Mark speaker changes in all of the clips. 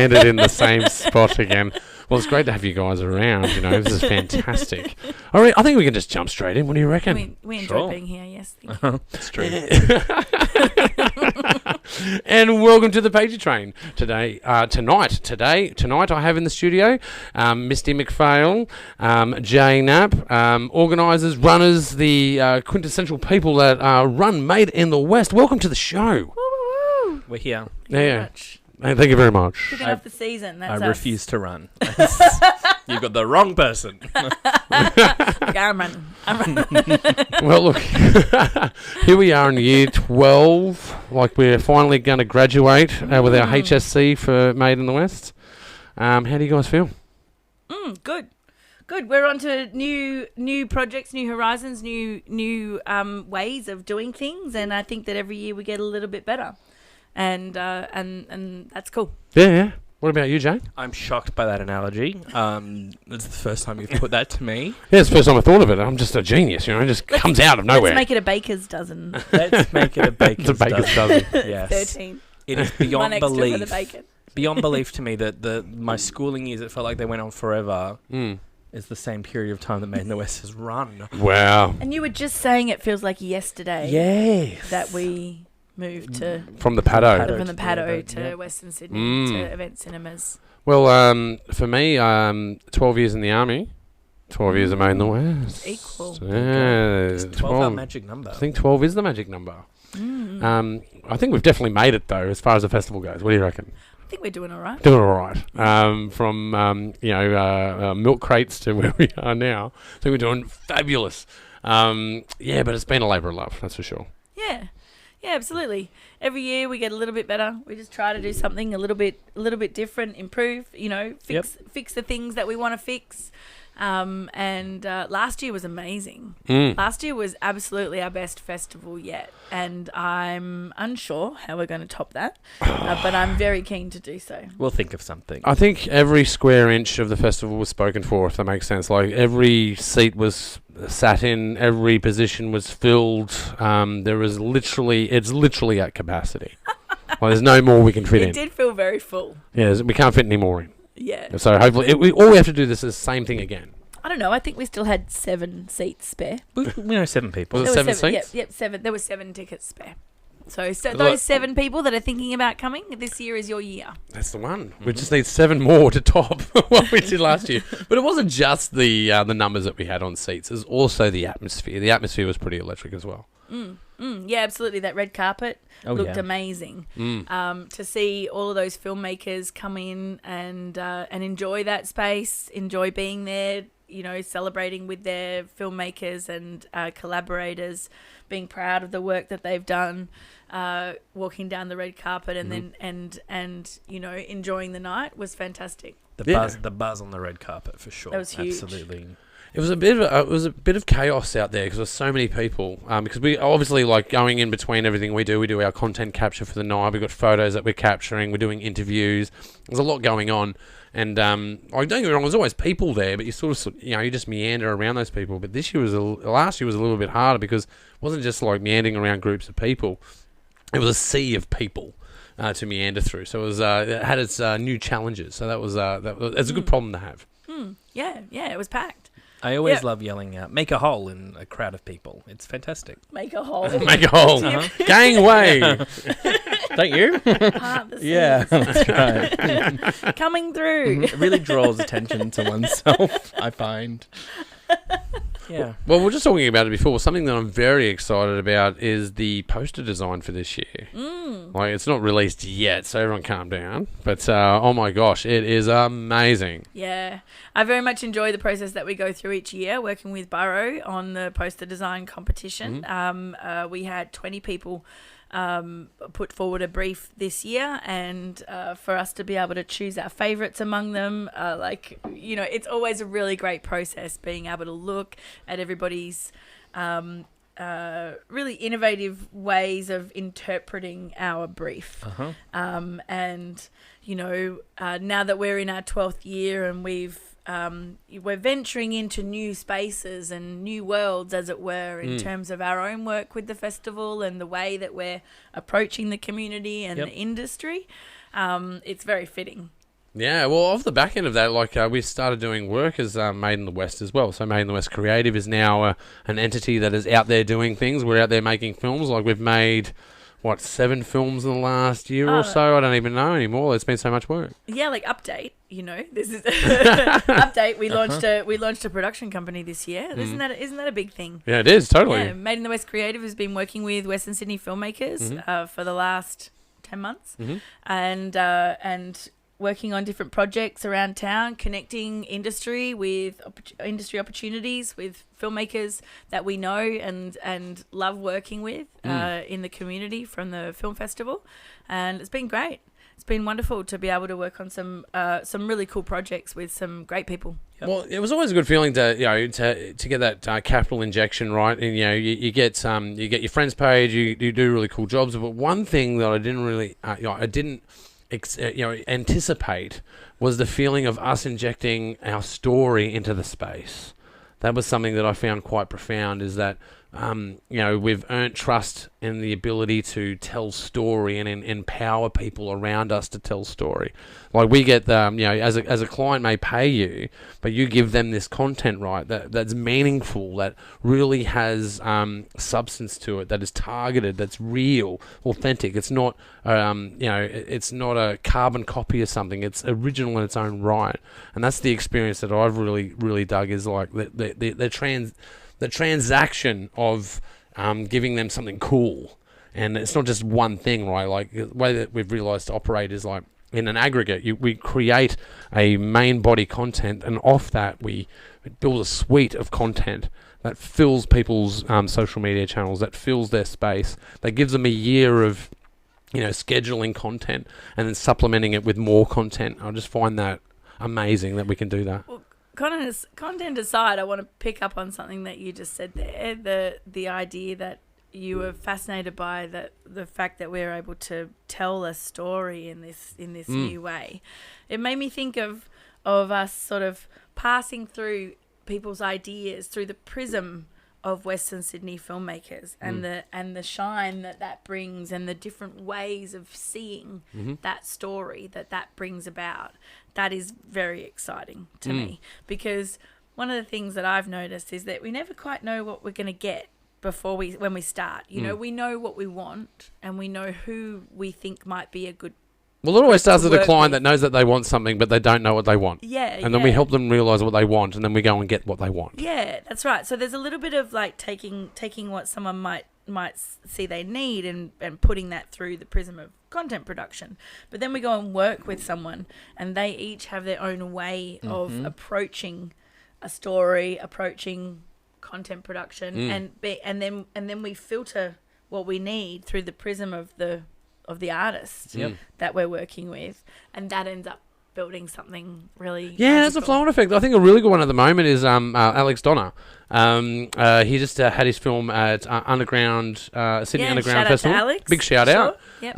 Speaker 1: landed in the same spot again. Well, it's great to have you guys around. You know, this is fantastic. All right, I think we can just jump straight in. What do you reckon?
Speaker 2: We enjoy being here. Yes, thank you.
Speaker 3: It's true.
Speaker 1: And welcome to the Pagey Train tonight I have in the studio Misty McPhail, Jay Knapp, organisers, runners, the quintessential people that run Made in the West. Welcome to the show.
Speaker 2: Woo-woo-woo.
Speaker 3: We're here.
Speaker 1: Yeah. Thank you very much.
Speaker 2: Kicking off the season. That's
Speaker 3: I
Speaker 2: us.
Speaker 3: refuse to run. You've got the wrong person.
Speaker 2: Like, I'm running.
Speaker 1: Well, look, here we are in year 12. Like, we're finally going to graduate with our HSC for Made in the West. How do you guys feel?
Speaker 2: Good. We're on to new projects, new horizons, new ways of doing things, and I think that every year we get a little bit better, and that's cool.
Speaker 1: Yeah. What about you, Jane?
Speaker 3: I'm shocked by that analogy. It's the first time you've put that to me.
Speaker 1: Yeah, it's the first time I thought of it. I'm just a genius, you know. It just comes out of nowhere.
Speaker 2: Let's make it a baker's dozen.
Speaker 3: Let's make it a baker's
Speaker 1: It's a baker's dozen.
Speaker 3: Yes.
Speaker 2: 13.
Speaker 3: It is
Speaker 2: One
Speaker 3: beyond
Speaker 2: extra for the
Speaker 3: belief.
Speaker 2: bacon.
Speaker 3: Beyond belief to me that my schooling years, it felt like they went on forever, is the same period of time that Made in the West has run.
Speaker 1: Wow.
Speaker 2: And you were just saying it feels like yesterday
Speaker 3: Yes.
Speaker 2: that we moved to
Speaker 1: From the paddo.
Speaker 2: from the
Speaker 3: to
Speaker 2: paddo
Speaker 3: the-
Speaker 2: to
Speaker 3: yeah.
Speaker 2: Western Sydney to event cinemas.
Speaker 1: Well, for me, 12 years in the army, 12 years of Made in the West.
Speaker 2: Equal.
Speaker 1: Yeah,
Speaker 3: It's 12 our magic number.
Speaker 1: I think 12 is the magic number. I think we've definitely made it, though, as far as the festival goes. What do you reckon?
Speaker 2: I think we're doing all right.
Speaker 1: Doing all right. From milk crates to where we are now. I think we're doing fabulous. Yeah, but it's been a labour of love, that's for sure.
Speaker 2: Yeah, absolutely. Every year we get a little bit better. We just try to do something a little bit different, improve. Fix the things that we want to fix. And last year was amazing. Last year was absolutely our best festival yet, and I'm unsure how we're going to top that, but I'm very keen to do so.
Speaker 3: We'll think of something.
Speaker 1: I think every square inch of the festival was spoken for, if that makes sense. Like, every seat was sat in, every position was filled. It's literally at capacity. Well, there's no more we can fit in.
Speaker 2: It did feel very full.
Speaker 1: Yeah, we can't fit any more in.
Speaker 2: Yeah.
Speaker 1: So hopefully, all we have to do this is the same thing again.
Speaker 2: I don't know. I think we still had 7 seats spare.
Speaker 3: We know 7 people.
Speaker 1: Was it
Speaker 2: There were
Speaker 1: 7 seats?
Speaker 2: Yep, 7. There were 7 tickets spare. So
Speaker 1: Look,
Speaker 2: those 7 people that are thinking about coming, this year is your year.
Speaker 1: That's the one. We just need 7 more to top what we did last year. But it wasn't just the numbers that we had on seats. It was also the atmosphere. The atmosphere was pretty electric as well.
Speaker 2: Yeah, absolutely. That red carpet looked
Speaker 3: yeah.
Speaker 2: amazing. To see all of those filmmakers come in and enjoy that space, enjoy being there, celebrating with their filmmakers and collaborators, being proud of the work that they've done, walking down the red carpet and then enjoying the night was fantastic.
Speaker 3: The buzz on the red carpet for sure.
Speaker 2: That was huge.
Speaker 3: Absolutely.
Speaker 1: It was a bit of chaos out there because there's so many people. Because we obviously, like, going in between everything we do our content capture for the night. We've got photos that we're capturing. We're doing interviews. There's a lot going on. And don't get me wrong, there's always people there, but you sort of, you just meander around those people. But last year was a little bit harder because it wasn't just like meandering around groups of people. It was a sea of people to meander through. So it had its new challenges. So it's a good problem to have.
Speaker 2: Yeah, it was packed.
Speaker 3: I always love yelling out, make a hole in a crowd of people. It's fantastic.
Speaker 2: Make a hole.
Speaker 1: Make a hole. Gangway.
Speaker 3: Don't you?
Speaker 2: Part the
Speaker 3: Yeah,
Speaker 2: seats.
Speaker 3: that's right.
Speaker 2: Coming through.
Speaker 3: It really draws attention to oneself, I find. Yeah.
Speaker 1: Well, we were just talking about it before. Something that I'm very excited about is the poster design for this year. Like, it's not released yet, so everyone calm down. But, oh my gosh, it is amazing.
Speaker 2: Yeah. I very much enjoy the process that we go through each year, working with Burrow on the poster design competition. We had 20 people put forward a brief this year, and for us to be able to choose our favourites among them, it's always a really great process being able to look at everybody's really innovative ways of interpreting our brief. And now that we're in our 12th year and we're venturing into new spaces and new worlds, as it were, in terms of our own work with the festival and the way that we're approaching the community and the industry. It's very fitting
Speaker 1: Yeah, well, off the back end of that, like we started doing work as Made in the West as well. So Made in the West Creative is now an entity that is out there doing things. We're out there making films. Like we've made 7 films in the last year or so. I don't even know anymore. It's been so much work.
Speaker 2: Yeah, like Update. This is Update. We launched a production company this year. Isn't that a big thing?
Speaker 1: Yeah, it is totally.
Speaker 2: Yeah, Made in the West Creative has been working with Western Sydney filmmakers for the last 10 months, and working on different projects around town, connecting industry with industry opportunities with filmmakers that we know and love working with in the community from the film festival, and it's been great. It's been wonderful to be able to work on some really cool projects with some great people.
Speaker 1: Yep. Well, it was always a good feeling to get that capital injection, right? And you get your friends page, you do really cool jobs. But one thing that I didn't really anticipate was the feeling of us injecting our story into the space. That was something that I found quite profound, is that we've earned trust in the ability to tell story and empower people around us to tell story. Like we get as a client may pay you, but you give them this content, right, that's meaningful, that really has substance to it, that is targeted, that's real, authentic. It's not it's not a carbon copy of something. It's original in its own right, and that's the experience that I've really dug, is like the transaction of giving them something cool. And it's not just one thing, right? Like the way that we've realised to operate is like in an aggregate. We create a main body content, and off that we build a suite of content that fills people's social media channels, that fills their space, that gives them a year of scheduling content and then supplementing it with more content. I just find that amazing that we can do that.
Speaker 2: Well, content aside, I want to pick up on something that you just said there. The idea that you were fascinated by the fact that we're able to tell a story in this new way. It made me think of us sort of passing through people's ideas through the prism of Western Sydney filmmakers and the shine that brings, and the different ways of seeing that story that brings about. That is very exciting to me, because one of the things that I've noticed is that we never quite know what we're going to get when we start. We know what we want, and we know who we think might be a good.
Speaker 1: Well, it always starts with a client that knows that they want something, but they don't know what they want.
Speaker 2: Yeah.
Speaker 1: And then we help them realise what they want, and then we go and get what they want.
Speaker 2: Yeah, that's right. So there's a little bit of like taking what someone might see they need and putting that through the prism of content production. But then we go and work with someone, and they each have their own way of approaching a story, approaching content production, and then we filter what we need through the prism of the artist that we're working with, and that ends up building something really
Speaker 1: that's a flow-on effect. I think a really good one at the moment is Alex Donner. He just had his film at Sydney Underground Festival.
Speaker 2: Alex.
Speaker 1: Big shout out.
Speaker 2: Yep.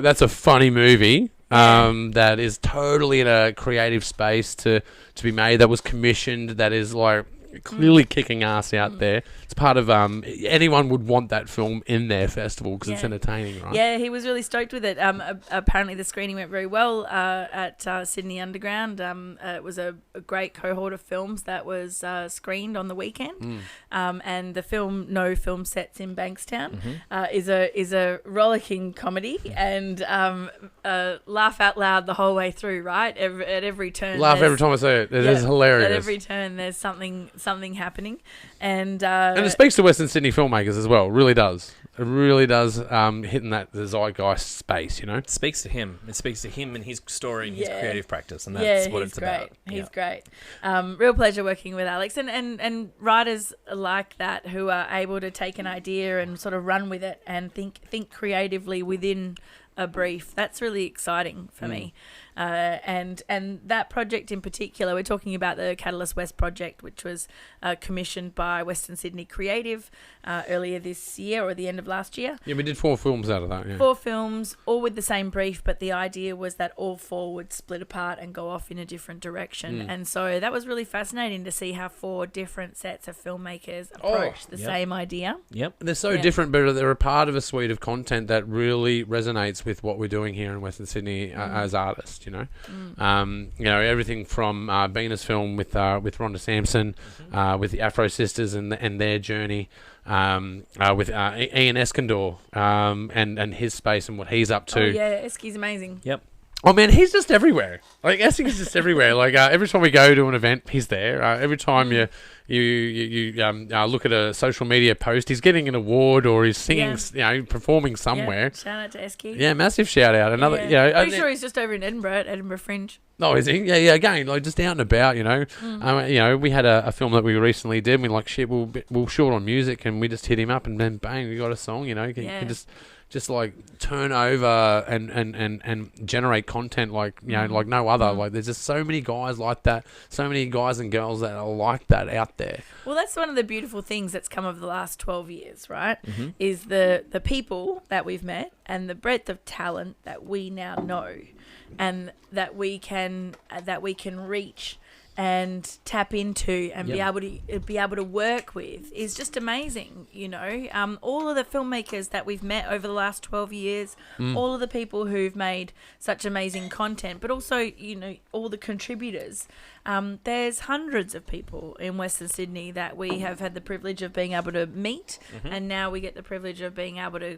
Speaker 1: That's a funny movie that is totally in a creative space to be made, that was commissioned, that is like clearly kicking ass out there. It's part of anyone would want that film in their festival because it's entertaining, right?
Speaker 2: Yeah, he was really stoked with it. Apparently the screening went very well at Sydney Underground. It was a great cohort of films that was screened on the weekend. And the film No Film Sets in Bankstown is a rollicking comedy, and laugh out loud the whole way through, right? At every turn.
Speaker 1: Laugh every time I say it. It is hilarious.
Speaker 2: At every turn there's something happening, and
Speaker 1: it speaks to Western Sydney filmmakers as well. It really does. It really does hitting the zeitgeist space, It
Speaker 3: speaks to him. It speaks to him and his story and his creative practice, and that's what it's about.
Speaker 2: He's great. Real pleasure working with Alex, and writers like that who are able to take an idea and sort of run with it and think creatively within a brief. That's really exciting for me. And that project in particular, we're talking about the Catalyst West project, which was commissioned by Western Sydney Creative earlier this year, or the end of last year.
Speaker 1: Yeah, we did 4 films out of that. Yeah.
Speaker 2: 4 films, all with the same brief, but the idea was that all 4 would split apart and go off in a different direction. And so that was really fascinating to see how 4 different sets of filmmakers approach the same idea.
Speaker 3: Yep.
Speaker 1: They're so different, but they're a part of a suite of content that really resonates with what we're doing here in Western Sydney as artists. you know. You know, everything from Bina's film with Rhonda Sampson, with the Afro Sisters and their journey, with Ian Eskandor, and his space and what he's up to.
Speaker 2: Oh yeah, Eski's amazing.
Speaker 3: Yep.
Speaker 1: Oh man, he's just everywhere. Like Essex is just everywhere. Like every time we go to an event, he's there. Every time you look at a social media post, he's getting an award or he's singing, you know, performing somewhere.
Speaker 2: Yeah. Shout out to Eski.
Speaker 1: Yeah, massive shout out. Another, you know,
Speaker 2: pretty sure he's just over in Edinburgh at Edinburgh Fringe.
Speaker 1: Oh, is he? Yeah, yeah. Again, like just out and about, you know. You know, we had a film that we recently did. And we like shit. We're short on music, and we just hit him up, and then bang, we got a song. You know, you can just like turn over and generate content like, you know, like no other. Like there's just so many guys like that, so many guys and girls that are like that out there.
Speaker 2: Well, that's one of the beautiful things that's come over the last 12 years, right? Is the people that we've met and the breadth of talent that we now know and that we can reach and tap into and be able to work with is just amazing, you know. All of the filmmakers that we've met over the last 12 years, all of the people who've made such amazing content, but also, you know, all the contributors. There's hundreds of people in Western Sydney that we have had the privilege of being able to meet, and now we get the privilege of being able to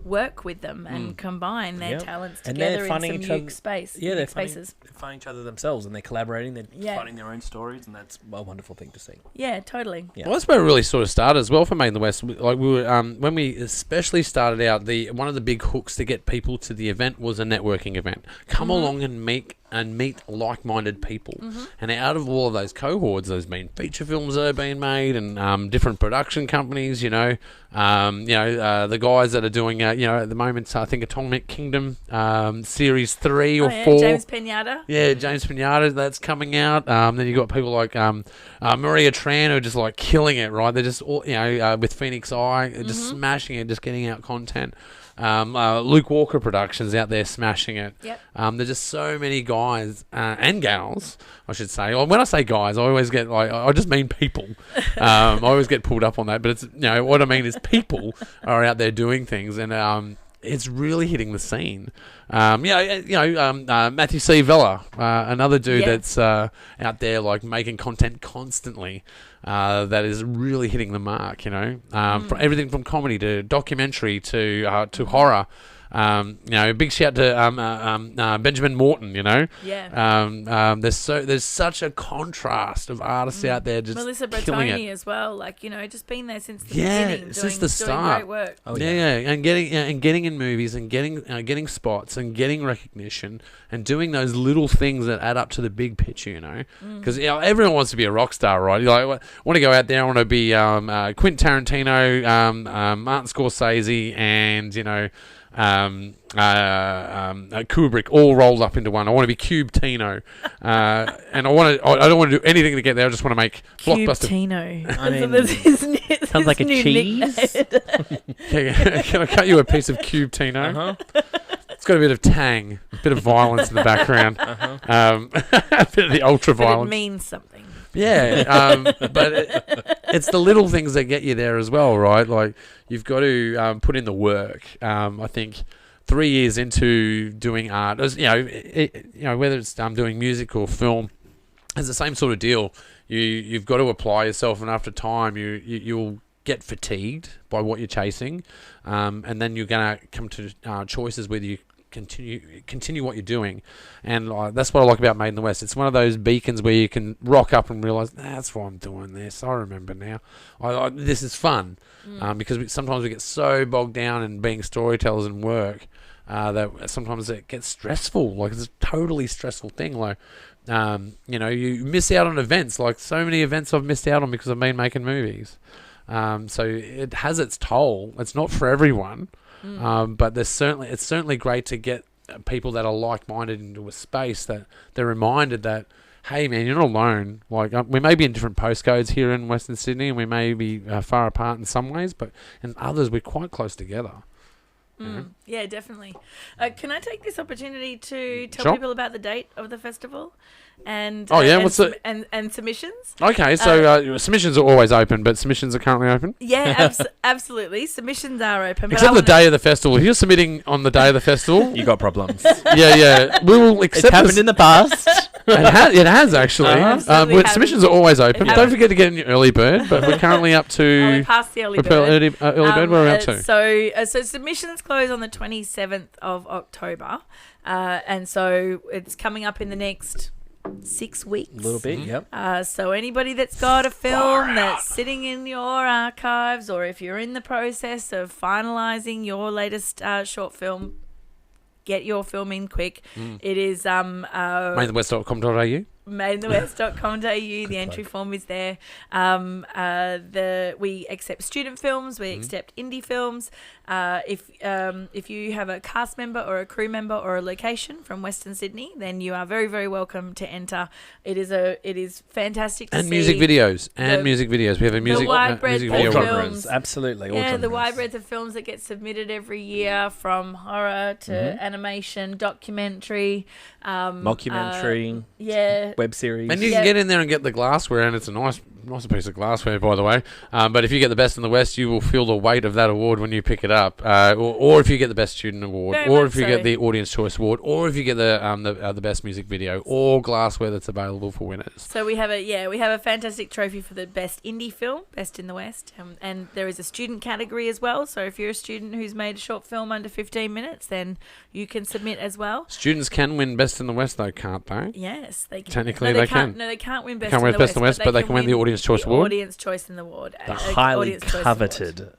Speaker 2: work with them and combine their talents together in some unique space.
Speaker 3: Yeah, they're
Speaker 2: spaces.
Speaker 3: They find each other themselves, and they're collaborating. They're finding their own stories, and that's a wonderful thing to see.
Speaker 2: Yeah, totally.
Speaker 3: Yeah.
Speaker 1: Well, that's where it really sort of started as well for Made in the West. Like we were, when we especially started out, one of the big hooks to get people to the event was a networking event. Come along and meet like-minded people. And out of all of those cohorts, there's been feature films that have been made and different production companies, you know. The guys that are doing, you know, at the moment, I think Atomic Kingdom Series 3 or 4.
Speaker 2: James Pinata.
Speaker 1: Yeah, James Pinata, that's coming out. Then you got people like Maria Tran who are just like killing it, right? They're just all, you know, with Phoenix Eye, just smashing it, just getting out content. Luke Walker Productions out there smashing it.
Speaker 2: Yep.
Speaker 1: There's just so many guys and gals, I should say. When I say guys, I always get like, I just mean people. I always get pulled up on that, but it's, you know, what I mean is people are out there doing things, and it's really hitting the scene. Matthew C. Vella, another dude that's out there like making content constantly. That is really hitting the mark, you know. From everything from comedy to documentary to horror. You know, big shout to Benjamin Morton, you know.
Speaker 2: Yeah.
Speaker 1: There's such a contrast of artists out there just
Speaker 2: Melissa
Speaker 1: killing
Speaker 2: Bertoni
Speaker 1: it.
Speaker 2: as well, like, you know, just been there since the beginning,
Speaker 1: since
Speaker 2: doing
Speaker 1: the start.
Speaker 2: great work.
Speaker 1: Oh, yeah, and getting in movies and getting spots and getting recognition and doing those little things that add up to the big picture, you know. Because you know, everyone wants to be a rock star, right? You like, want to go out there, I want to be Quentin Tarantino, Martin Scorsese, and, you know, Kubrick all rolled up into one. I want to be Cube Tino, and I don't want to do anything to get there. I just want to make blockbuster.
Speaker 2: Tino.
Speaker 3: I mean,
Speaker 2: Sounds
Speaker 3: like a cheese.
Speaker 1: Can I cut you a piece of Cube Tino? It's got a bit of tang, a bit of violence in the background, a bit of the ultra violence.
Speaker 2: It means something.
Speaker 1: Yeah, but it's the little things that get you there as well, right? Like you've got to put in the work. I think 3 years into doing art, you know, whether it's doing music or film, it's the same sort of deal. You've got to apply yourself, and after time, you'll get fatigued by what you're chasing, and then you're gonna come to choices whether you continue what you're doing. And that's what I like about Made in the West. It's one of those beacons where you can rock up and realise, that's why I'm doing this. I remember now. This is fun. Because sometimes we get so bogged down in being storytellers and work that sometimes it gets stressful. Like, it's a totally stressful thing. Like, you know, you miss out on events. Like, so many events I've missed out on because I've been making movies. So it has its toll. It's not for everyone. But it's certainly great to get people that are like-minded into a space that they're reminded that, hey man, you're not alone. Like, we may be in different postcodes here in Western Sydney, and we may be far apart in some ways, but in others we're quite close together.
Speaker 2: Yeah, definitely. Can I take this opportunity to tell
Speaker 1: Sure.
Speaker 2: people about the date of the festival? And
Speaker 1: what's the-
Speaker 2: and submissions?
Speaker 1: Okay, so submissions are always open, but submissions are currently open.
Speaker 2: Yeah, absolutely. Submissions are open. But
Speaker 1: Except the day of the festival. If you're submitting on the day of the festival,
Speaker 3: You got problems.
Speaker 1: yeah, we will
Speaker 3: It's
Speaker 1: accept.
Speaker 3: happened in the past.
Speaker 1: It has actually.
Speaker 2: Absolutely
Speaker 1: But submissions are always open.
Speaker 2: It
Speaker 1: Don't
Speaker 2: has.
Speaker 1: forget to get in your early bird. But we're currently up
Speaker 2: Oh, we
Speaker 1: to
Speaker 2: passed the early
Speaker 1: early
Speaker 2: bird.
Speaker 1: bird. Where are we up to?
Speaker 2: So submissions close on the 27th of October, and so it's coming up in the next 6 weeks.
Speaker 3: A little bit, yep.
Speaker 2: So anybody that's got a film that's sitting in your archives, or if you're in the process of finalising your latest short film, get your film in quick. It is
Speaker 1: mainthewest.com.au.
Speaker 2: mainthewest.com.au. The entry form is there. We accept student films. We accept indie films. If you have a cast member or a crew member or a location from Western Sydney, then you are very, very welcome to enter. It is fantastic to
Speaker 1: And
Speaker 2: see.
Speaker 1: music videos.
Speaker 2: the-
Speaker 1: We have a music
Speaker 2: wide breadth
Speaker 1: music
Speaker 2: of
Speaker 1: video.
Speaker 2: films.
Speaker 3: Genres, absolutely. All
Speaker 2: Yeah, the
Speaker 3: genres.
Speaker 2: wide breadth of films that get submitted every year, from horror to animation, documentary,
Speaker 3: Mockumentary,
Speaker 2: yeah.
Speaker 3: web series.
Speaker 1: And you
Speaker 2: Yeah.
Speaker 1: can get in there and get the glassware, and it's a nice piece of glassware, by the way. But if you get the best in the West, you will feel the weight of that award when you pick it up. Or if you get the best student award,
Speaker 2: Very
Speaker 1: or
Speaker 2: much
Speaker 1: if you
Speaker 2: so.
Speaker 1: get the audience choice award, or if you get the best music video, or glassware that's available for winners.
Speaker 2: So we have a fantastic trophy for the best indie film, best in the West, and there is a student category as well. So if you're a student who's made a short film under 15 minutes, then you can submit as well.
Speaker 1: Students can win best in the West, though, can't they?
Speaker 2: Yes, they can.
Speaker 1: Technically,
Speaker 2: no,
Speaker 1: they
Speaker 2: can't.
Speaker 1: can.
Speaker 2: No, they can't win best.
Speaker 1: Can't
Speaker 2: in
Speaker 1: win
Speaker 2: the
Speaker 1: best in the West, but they can win the Audience Choice
Speaker 2: the
Speaker 1: Award.
Speaker 2: Audience Choice in the award.
Speaker 3: The highly
Speaker 2: Audience Choice
Speaker 3: coveted
Speaker 2: Award.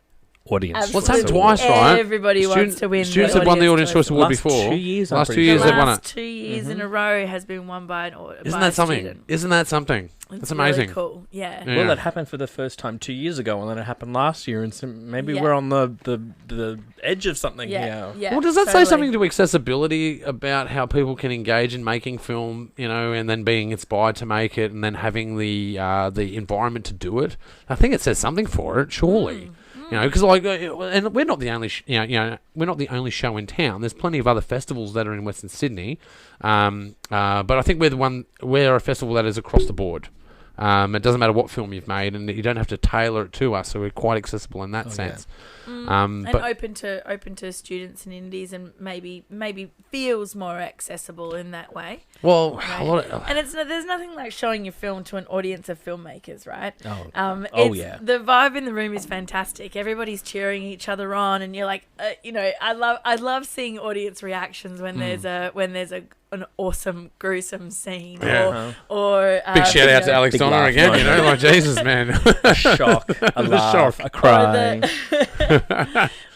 Speaker 3: audience.
Speaker 1: Well, it's
Speaker 3: choice
Speaker 1: happened
Speaker 3: award.
Speaker 1: twice, right?
Speaker 2: Everybody wants to win.
Speaker 1: Students
Speaker 2: the
Speaker 1: have won the Audience Choice Award
Speaker 3: Last
Speaker 1: before.
Speaker 3: 2 years, I'm
Speaker 1: Last
Speaker 3: pretty
Speaker 1: 2 years
Speaker 3: sure.
Speaker 1: they've won
Speaker 2: last
Speaker 1: it.
Speaker 2: 2 years in a row has been won by an
Speaker 1: Isn't
Speaker 2: by
Speaker 1: that
Speaker 2: a
Speaker 1: something?
Speaker 2: student.
Speaker 1: Isn't that something?
Speaker 2: It's
Speaker 1: That's amazing.
Speaker 2: Really cool. Yeah.
Speaker 1: Yeah.
Speaker 3: Well, that happened for the first time 2 years ago, and then it happened last year, and so maybe
Speaker 2: Yeah.
Speaker 3: we're on the edge of something
Speaker 2: Yeah.
Speaker 3: here.
Speaker 2: Yeah.
Speaker 1: Well, does that say
Speaker 2: totally.
Speaker 1: something to accessibility about how people can engage in making film, and then being inspired to make it, and then having the environment to do it? I think it says something for it, surely. Because and we're not the only, we're not the only show in town. There's plenty of other festivals that are in Western Sydney, but I think we're a festival that is across the board. It doesn't matter what film you've made, and you don't have to tailor it to us. So we're quite accessible in that sense.
Speaker 2: And
Speaker 1: But
Speaker 2: open to students and indies, and maybe feels more accessible in that way.
Speaker 1: well,
Speaker 2: Right.
Speaker 1: a lot of,
Speaker 2: And there's nothing like showing your film to an audience of filmmakers, right?
Speaker 3: Oh, yeah.
Speaker 2: The vibe in the room is fantastic. Everybody's cheering each other on, and you're like, I love seeing audience reactions when there's an awesome gruesome scene,
Speaker 1: Yeah.
Speaker 2: or
Speaker 1: big shout out to Alex
Speaker 3: Big
Speaker 1: Donner
Speaker 3: laugh,
Speaker 1: again.
Speaker 3: right?
Speaker 1: Like Jesus, man.
Speaker 3: A shock, a laugh, a cry.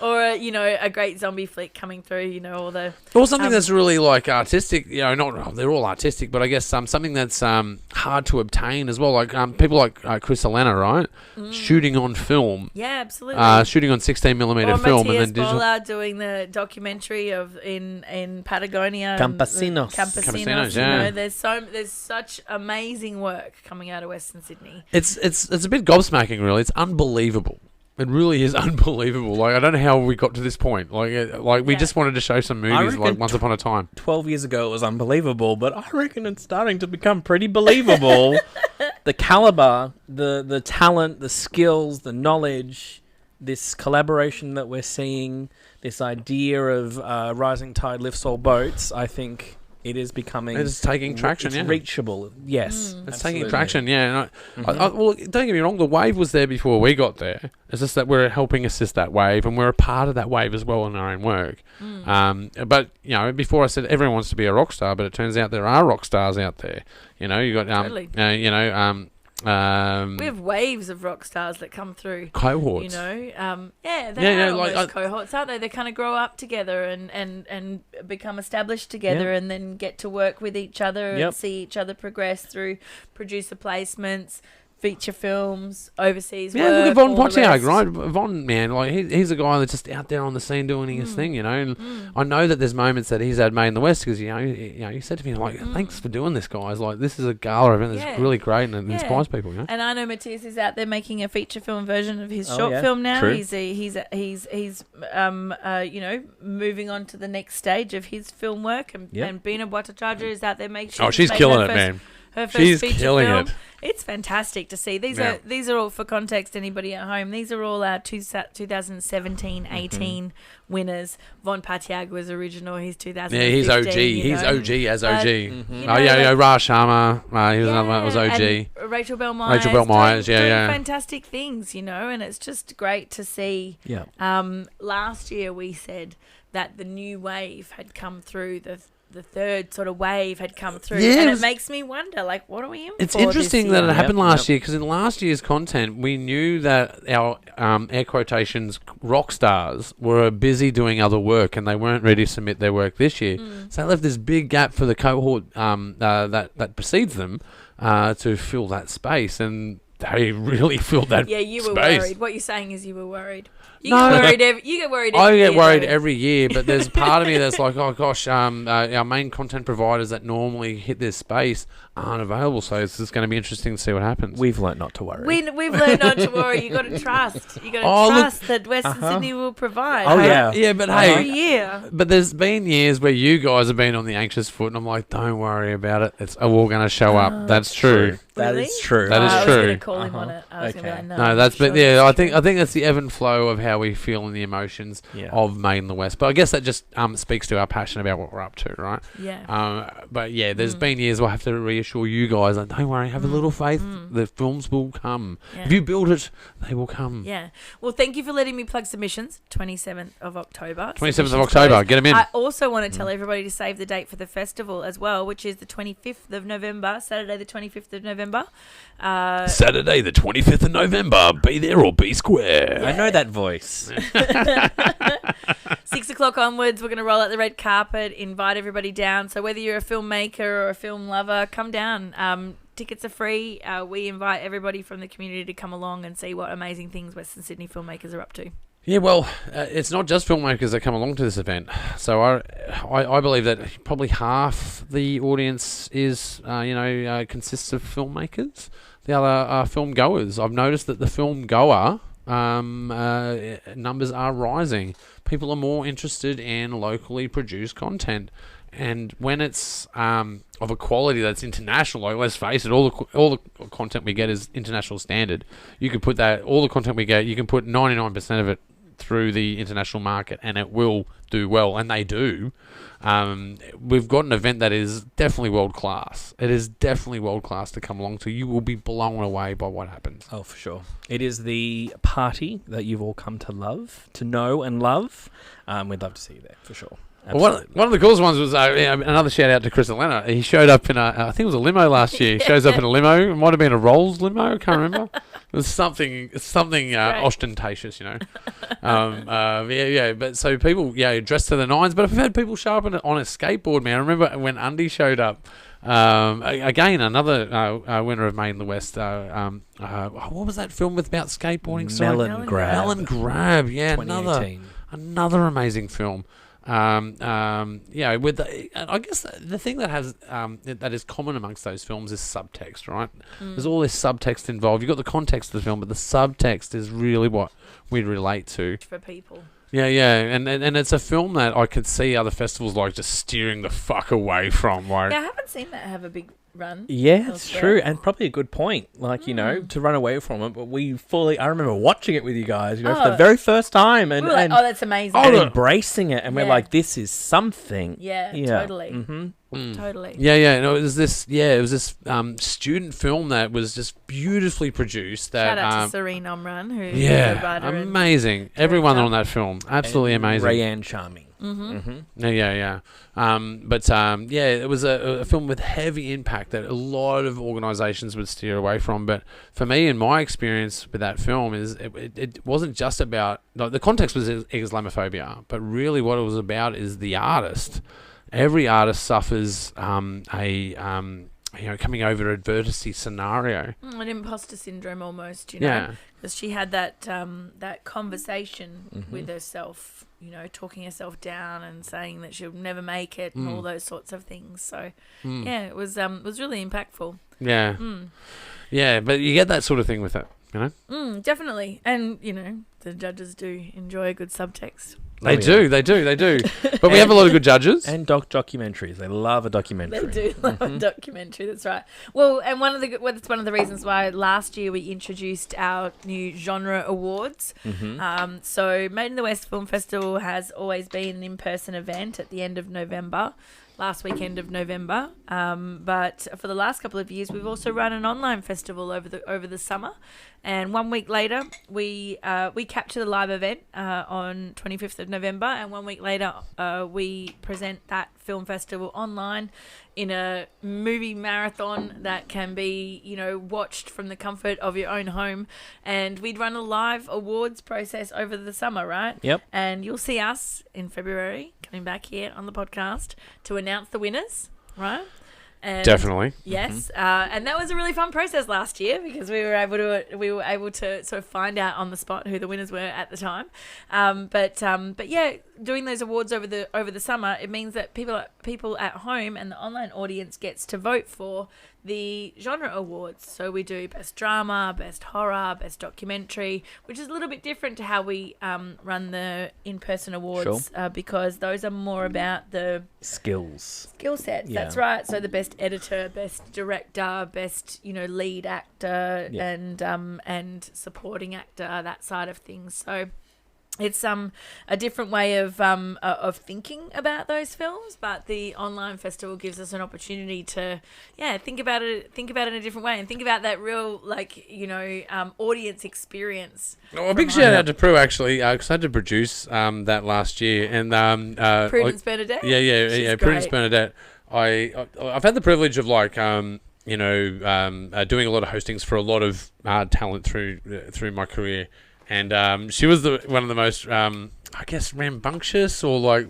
Speaker 2: or a great zombie flick coming through. All the
Speaker 1: Or something that's really like artistic, not they're all artistic, but I guess something that's hard to obtain as well. Like people like Chris Alana, right? Shooting on film,
Speaker 2: yeah, absolutely.
Speaker 1: shooting on 16mm
Speaker 2: Or
Speaker 1: film,
Speaker 2: Matthias
Speaker 1: and then digital.
Speaker 2: Bollard doing the documentary in Patagonia,
Speaker 3: Campesinos.
Speaker 2: Campesinos.
Speaker 1: Yeah.
Speaker 2: There's such amazing work coming out of Western Sydney.
Speaker 1: It's a bit gobsmacking, really. It's unbelievable. It really is unbelievable. Like I don't know how we got to this point. Like we
Speaker 2: Yeah.
Speaker 1: just wanted to show some movies
Speaker 3: reckon
Speaker 1: like Once Upon a Time.
Speaker 3: 12 years ago, it was unbelievable, but I reckon it's starting to become pretty believable. The caliber, the talent, the skills, the knowledge, this collaboration that we're seeing, this idea of rising tide lifts all boats, I think it is becoming...
Speaker 1: It's taking traction,
Speaker 3: It's
Speaker 1: yeah.
Speaker 3: reachable, yes.
Speaker 1: It's taking
Speaker 3: absolutely.
Speaker 1: traction, yeah. And well, don't get me wrong, the wave was there before we got there. It's just that we're helping assist that wave, and we're a part of that wave as well in our own work. But, before I said everyone wants to be a rock star, but it turns out there are rock stars out there. You got,
Speaker 2: Totally. We have waves of rock stars that come through.
Speaker 1: cohorts.
Speaker 2: They
Speaker 1: Yeah,
Speaker 2: are
Speaker 1: like,
Speaker 2: almost cohorts, aren't they? They kind of grow up together and become established together, and then get to work with each other
Speaker 3: Yep.
Speaker 2: and see each other progress through producer placements, feature films, overseas
Speaker 1: Yeah,
Speaker 2: work.
Speaker 1: look at Von
Speaker 2: all the
Speaker 1: Potiag,
Speaker 2: rest.
Speaker 1: right? Von, man, like he's a guy that's just out there on the scene doing his thing, you know. And I know that there's moments that he's had Made in the West because he said to me like, "Thanks for doing this, guys. Like this is a gala event that's
Speaker 2: Yeah.
Speaker 1: really great and it
Speaker 2: Yeah.
Speaker 1: inspires people." You know.
Speaker 2: And I know Matthias is out there making a feature film version of his
Speaker 3: Oh,
Speaker 2: short
Speaker 3: yeah.
Speaker 2: film now.
Speaker 3: True.
Speaker 2: He's moving on to the next stage of his film work, and Bina Bhattacharya is out there making.
Speaker 1: Oh, she's killing it, man.
Speaker 2: Her first
Speaker 1: She's
Speaker 2: feature
Speaker 1: killing
Speaker 2: film.
Speaker 1: it.
Speaker 2: It's fantastic to see. These are all, for context, anybody at home, these are all our 2017-18 winners. Von Potiag was original. He's 2015.
Speaker 1: Yeah, he's OG. He's OG as OG. Raj Sharma. He was another one that was OG.
Speaker 2: And Rachel Bell Myers. doing fantastic things, and it's just great to see.
Speaker 3: Yeah.
Speaker 2: Last year we said that the new wave had come through, the third sort of wave had come through, and it makes me wonder, like, what are we in
Speaker 1: It's
Speaker 2: for
Speaker 1: interesting
Speaker 2: this
Speaker 1: that
Speaker 2: year?
Speaker 1: it happened last year because in last year's content, we knew that our air quotations rock stars were busy doing other work and they weren't ready to submit their work this year. So that left this big gap for the cohort that precedes them to fill that space, and they really filled that.
Speaker 2: Yeah, you were
Speaker 1: space.
Speaker 2: worried. What you're saying is you were worried. You
Speaker 1: No,
Speaker 2: get
Speaker 1: no.
Speaker 2: worried. You get worried.
Speaker 1: I get worried
Speaker 2: though.
Speaker 1: every year, but there's part of me that's like, oh gosh, our main content providers that normally hit this space aren't available, so it's just going to be interesting to see what happens.
Speaker 3: We've learnt not to worry.
Speaker 2: We've learned not to worry. You got to trust. You got to trust that Western Sydney will provide.
Speaker 3: Oh, yeah.
Speaker 1: Yeah, but
Speaker 2: Every
Speaker 1: hey,
Speaker 2: year.
Speaker 1: but there's been years where you guys have been on the anxious foot, and I'm like, don't worry about it. It's all going to show up. That's true.
Speaker 3: That
Speaker 2: Really?
Speaker 3: is true.
Speaker 1: That is
Speaker 2: I
Speaker 1: true.
Speaker 2: was going to call him on it. I was going to be like,
Speaker 1: No, that's
Speaker 2: sure
Speaker 1: but yeah,
Speaker 2: that's
Speaker 1: I think
Speaker 2: true.
Speaker 1: that's the ebb and flow of how we feel and the emotions of Made in the West. But I guess that just speaks to our passion about what we're up to, right?
Speaker 2: Yeah.
Speaker 1: But yeah, there's been years where I have to reassure you guys, like, don't worry, have a little faith. The films will come.
Speaker 2: Yeah.
Speaker 1: If you build it, they will come.
Speaker 2: Yeah. Well, thank you for letting me plug submissions. 27th of October.
Speaker 1: 27th of
Speaker 2: Submissions
Speaker 1: October,
Speaker 2: closed.
Speaker 1: get them in.
Speaker 2: I also want to tell everybody to save the date for the festival as well, which is the 25th of November, Saturday the 25th of November.
Speaker 1: Saturday, the 25th of November. Be there or be square.
Speaker 3: I know that voice.
Speaker 2: 6 o'clock onwards, we're going to roll out the red carpet, invite everybody down. So whether you're a filmmaker or a film lover, come down. Tickets are free. We invite everybody from the community to come along and see what amazing things Western Sydney filmmakers are up to.
Speaker 1: Yeah, well, it's not just filmmakers that come along to this event. So I believe that probably half the audience is, consists of filmmakers. The other are film goers. I've noticed that the film goer numbers are rising. People are more interested in locally produced content. And when it's of a quality that's international, like let's face it, all the content we get is international standard. You can put all the content we get, you can put 99% of it through the international market and it will do well, and they do. We've got an event that is definitely world class. It is definitely world class to come along to. You will be blown away by what happens.
Speaker 3: Oh, for sure. It is the party that you've all come to love, to know and love. We'd love to see you there, for sure.
Speaker 1: Well, one of the coolest ones was another shout out to Chris Elena. He showed up in I think it was a limo last year. He shows up in a limo. It might have been a Rolls limo. I can't remember. It was something ostentatious, But so people, dressed to the nines. But I've had people show up on a skateboard, man. I remember when Undy showed up. Again, another winner of Made in the West. What was that film about skateboarding?
Speaker 3: Melon Grab.
Speaker 1: Melon Grab. Yeah,
Speaker 3: 2018.
Speaker 1: another amazing film. I guess the thing that has that is common amongst those films is subtext, right? There's all this subtext involved. You've got the context of the film, but the subtext is really what we relate to.
Speaker 2: For people.
Speaker 1: Yeah, and it's a film that I could see other festivals like just steering the fuck away from. Like,
Speaker 2: Yeah, I haven't seen that have a big run.
Speaker 3: Yeah, it's
Speaker 2: elsewhere.
Speaker 3: true, and probably a good point. Like, to run away from it, but I remember watching it with you guys, for the very first time, and
Speaker 2: We were like, oh, that's amazing.
Speaker 3: and embracing it, and we're
Speaker 2: Yeah.
Speaker 3: like, this is something.
Speaker 2: Yeah, totally. Totally.
Speaker 1: Yeah. No, it was this student film that was just beautifully produced. That
Speaker 2: Shout out to Serene Omran, who is a
Speaker 1: yeah,
Speaker 2: writer and
Speaker 1: amazing. Everyone
Speaker 2: director.
Speaker 1: on that film, absolutely
Speaker 3: And
Speaker 1: amazing.
Speaker 3: Rayanne Charming.
Speaker 1: Yeah. It was a film with heavy impact that a lot of organisations would steer away from. But for me, in my experience with that film, is it wasn't just about the context was Islamophobia, but really what it was about is the artist. Every artist suffers a coming over adversity scenario.
Speaker 2: An imposter syndrome almost, you know.
Speaker 1: Yeah.
Speaker 2: Because she had that conversation with herself, talking herself down and saying that she'll never make it and all those sorts of things. So, yeah, it was really impactful.
Speaker 1: Yeah. Yeah, but you get that sort of thing with it,
Speaker 2: Definitely. And, the judges do enjoy a good subtext.
Speaker 1: They do. But we have a lot of good judges.
Speaker 3: And documentaries. They love a documentary.
Speaker 2: They do love a documentary, that's right. Well, and that's one of the reasons why last year we introduced our new genre awards. So Made in the West Film Festival has always been an in-person event at the end of November. Last weekend of November, but for the last couple of years, we've also run an online festival over the summer, and 1 week later, we capture the live event on 25th of November, and 1 week later, we present that film festival online in a movie marathon that can be, watched from the comfort of your own home. And we'd run a live awards process over the summer, right?
Speaker 3: Yep.
Speaker 2: And you'll see us in February coming back here on the podcast to announce the winners, right? And
Speaker 1: Definitely.
Speaker 2: Yes, and that was a really fun process last year because we were able to sort of find out on the spot who the winners were at the time. But yeah, doing those awards over the summer, it means that people at home and the online audience gets to vote for the genre awards. So we do best drama, best horror, best documentary, which is a little bit different to how we run the in-person awards.
Speaker 3: Sure.
Speaker 2: Because those are more about the
Speaker 3: skill
Speaker 2: sets.
Speaker 3: Yeah.
Speaker 2: That's right. So the best editor, best director, best lead actor, and supporting actor, that side of things. So it's a different way of thinking about those films, but the online festival gives us an opportunity to think about it in a different way and think about that real audience experience.
Speaker 1: Well, a big shout out to Prue actually, because I had to produce that last year, and
Speaker 2: Prudence Bernadette.
Speaker 1: Yeah, Prudence Bernadette. I've had the privilege of doing a lot of hostings for a lot of talent through my career. And she was one of the most, rambunctious or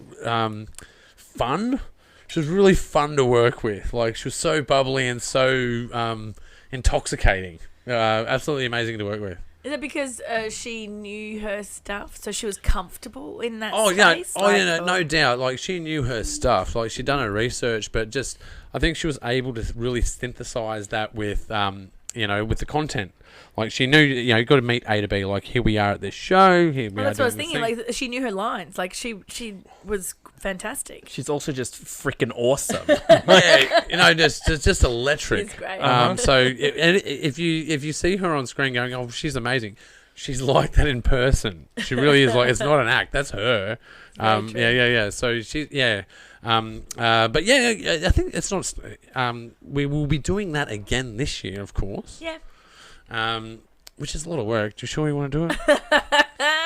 Speaker 1: fun. She was really fun to work with. She was so bubbly and so intoxicating. Absolutely amazing to work with.
Speaker 2: Is it because she knew her stuff, so she was comfortable in that space?
Speaker 1: No doubt. She knew her stuff. She'd done her research, but I think she was able to really synthesize that with with the content. She knew, you got to meet A to B. Here we are at this show. Here we are.
Speaker 2: That's what I was thinking. She knew her lines. She was fantastic.
Speaker 3: She's also just freaking awesome.
Speaker 1: just electric.
Speaker 2: She's great.
Speaker 1: So if you see her on screen going, oh, she's amazing. She's like that in person. She really is. It's not an act. That's her. Yeah. So but I think it's not. We will be doing that again this year, of course.
Speaker 2: Yeah.
Speaker 1: Which is a lot of work. Do you sure you want to do it?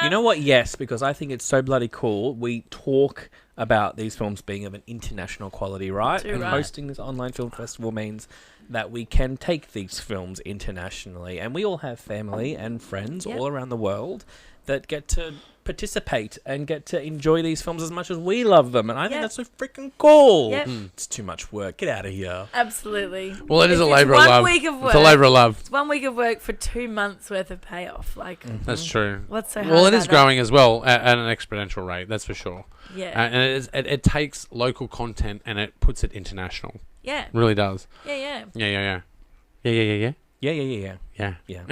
Speaker 3: You know what? Yes, because I think it's so bloody cool. We talk about these films being of an international quality, right? And hosting this online film festival means that we can take these films internationally. And we all have family and friends all around the world that get to participate and get to enjoy these films as much as we love them. And I think that's so freaking cool.
Speaker 2: Yep.
Speaker 3: It's too much work. Get out of here.
Speaker 2: Absolutely.
Speaker 1: Well, it is a labour of love. It's a labour of love.
Speaker 2: It's 1 week of work for 2 months worth of payoff.
Speaker 1: That's true.
Speaker 2: What's so hard
Speaker 1: Well, it
Speaker 2: about
Speaker 1: is growing as well at an exponential rate. That's for sure.
Speaker 2: Yeah.
Speaker 1: And it takes local content and it puts it international.
Speaker 2: Yeah.
Speaker 1: It really does.
Speaker 2: Yeah.
Speaker 1: Yeah.
Speaker 3: Yeah.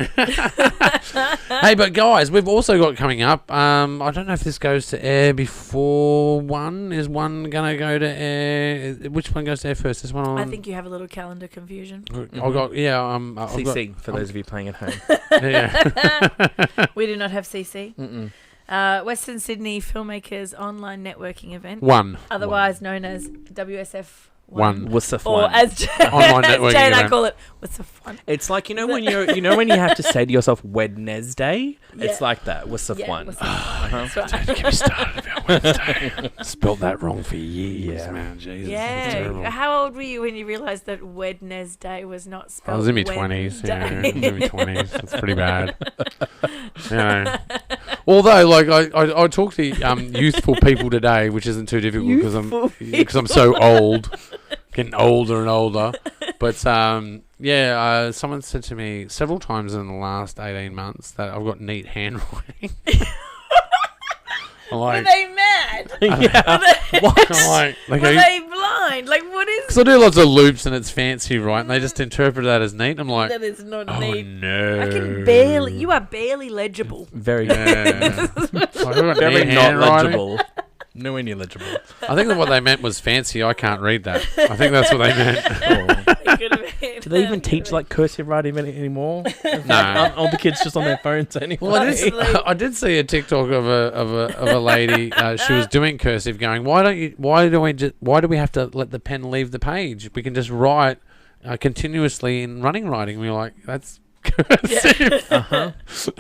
Speaker 1: Hey, but guys, we've also got coming up. I don't know if this goes to air before one. Is one gonna go to air? Which one goes to air first? This one on?
Speaker 2: I think you have a little calendar confusion.
Speaker 1: I've got
Speaker 3: CC for those of you playing at home.
Speaker 1: Yeah.
Speaker 2: We do not have CC. Western Sydney Filmmakers Online Networking Event. Otherwise known as WSF.
Speaker 3: WSF
Speaker 2: or as
Speaker 1: online
Speaker 2: Jay
Speaker 1: networking
Speaker 2: and I
Speaker 1: event.
Speaker 2: call it WSF one.
Speaker 3: It's like when you have to say to yourself Wednesday. It's like that. WSF one.
Speaker 2: That's right.
Speaker 1: Don't get me started about Wednesday. Spelled that wrong for years, man. Jesus, it's terrible.
Speaker 2: How old were you when you realised that Wednesday was not spelled?
Speaker 1: I was in my 20s. Yeah, I was in my 20s. It's pretty bad. Although, I talk to youthful people today, which isn't too difficult because I'm so old, getting older and older. But someone said to me several times in the last 18 months that I've got neat handwriting.
Speaker 2: Were they mad?
Speaker 3: What?
Speaker 2: Were they blind? Like, what is?
Speaker 1: Because I do lots of loops and it's fancy, right? And they just interpret that as neat. I'm like,
Speaker 2: that is not
Speaker 1: oh
Speaker 2: neat.
Speaker 1: no!
Speaker 2: I can barely. You are barely legible.
Speaker 3: Very,
Speaker 1: Yeah.
Speaker 3: very not legible. Nowhere near legible.
Speaker 1: I think that what they meant was fancy. I can't read that. I think that's what they meant.
Speaker 3: Do they even teach like cursive writing anymore?
Speaker 1: No.
Speaker 3: Aren't all the kids just on their phones anyway?
Speaker 1: Well, I did see a TikTok of a lady. She was doing cursive, going, "Why do we have to let the pen leave the page? We can just write continuously in running writing." We were like, "That's cursive."
Speaker 3: Uh-huh.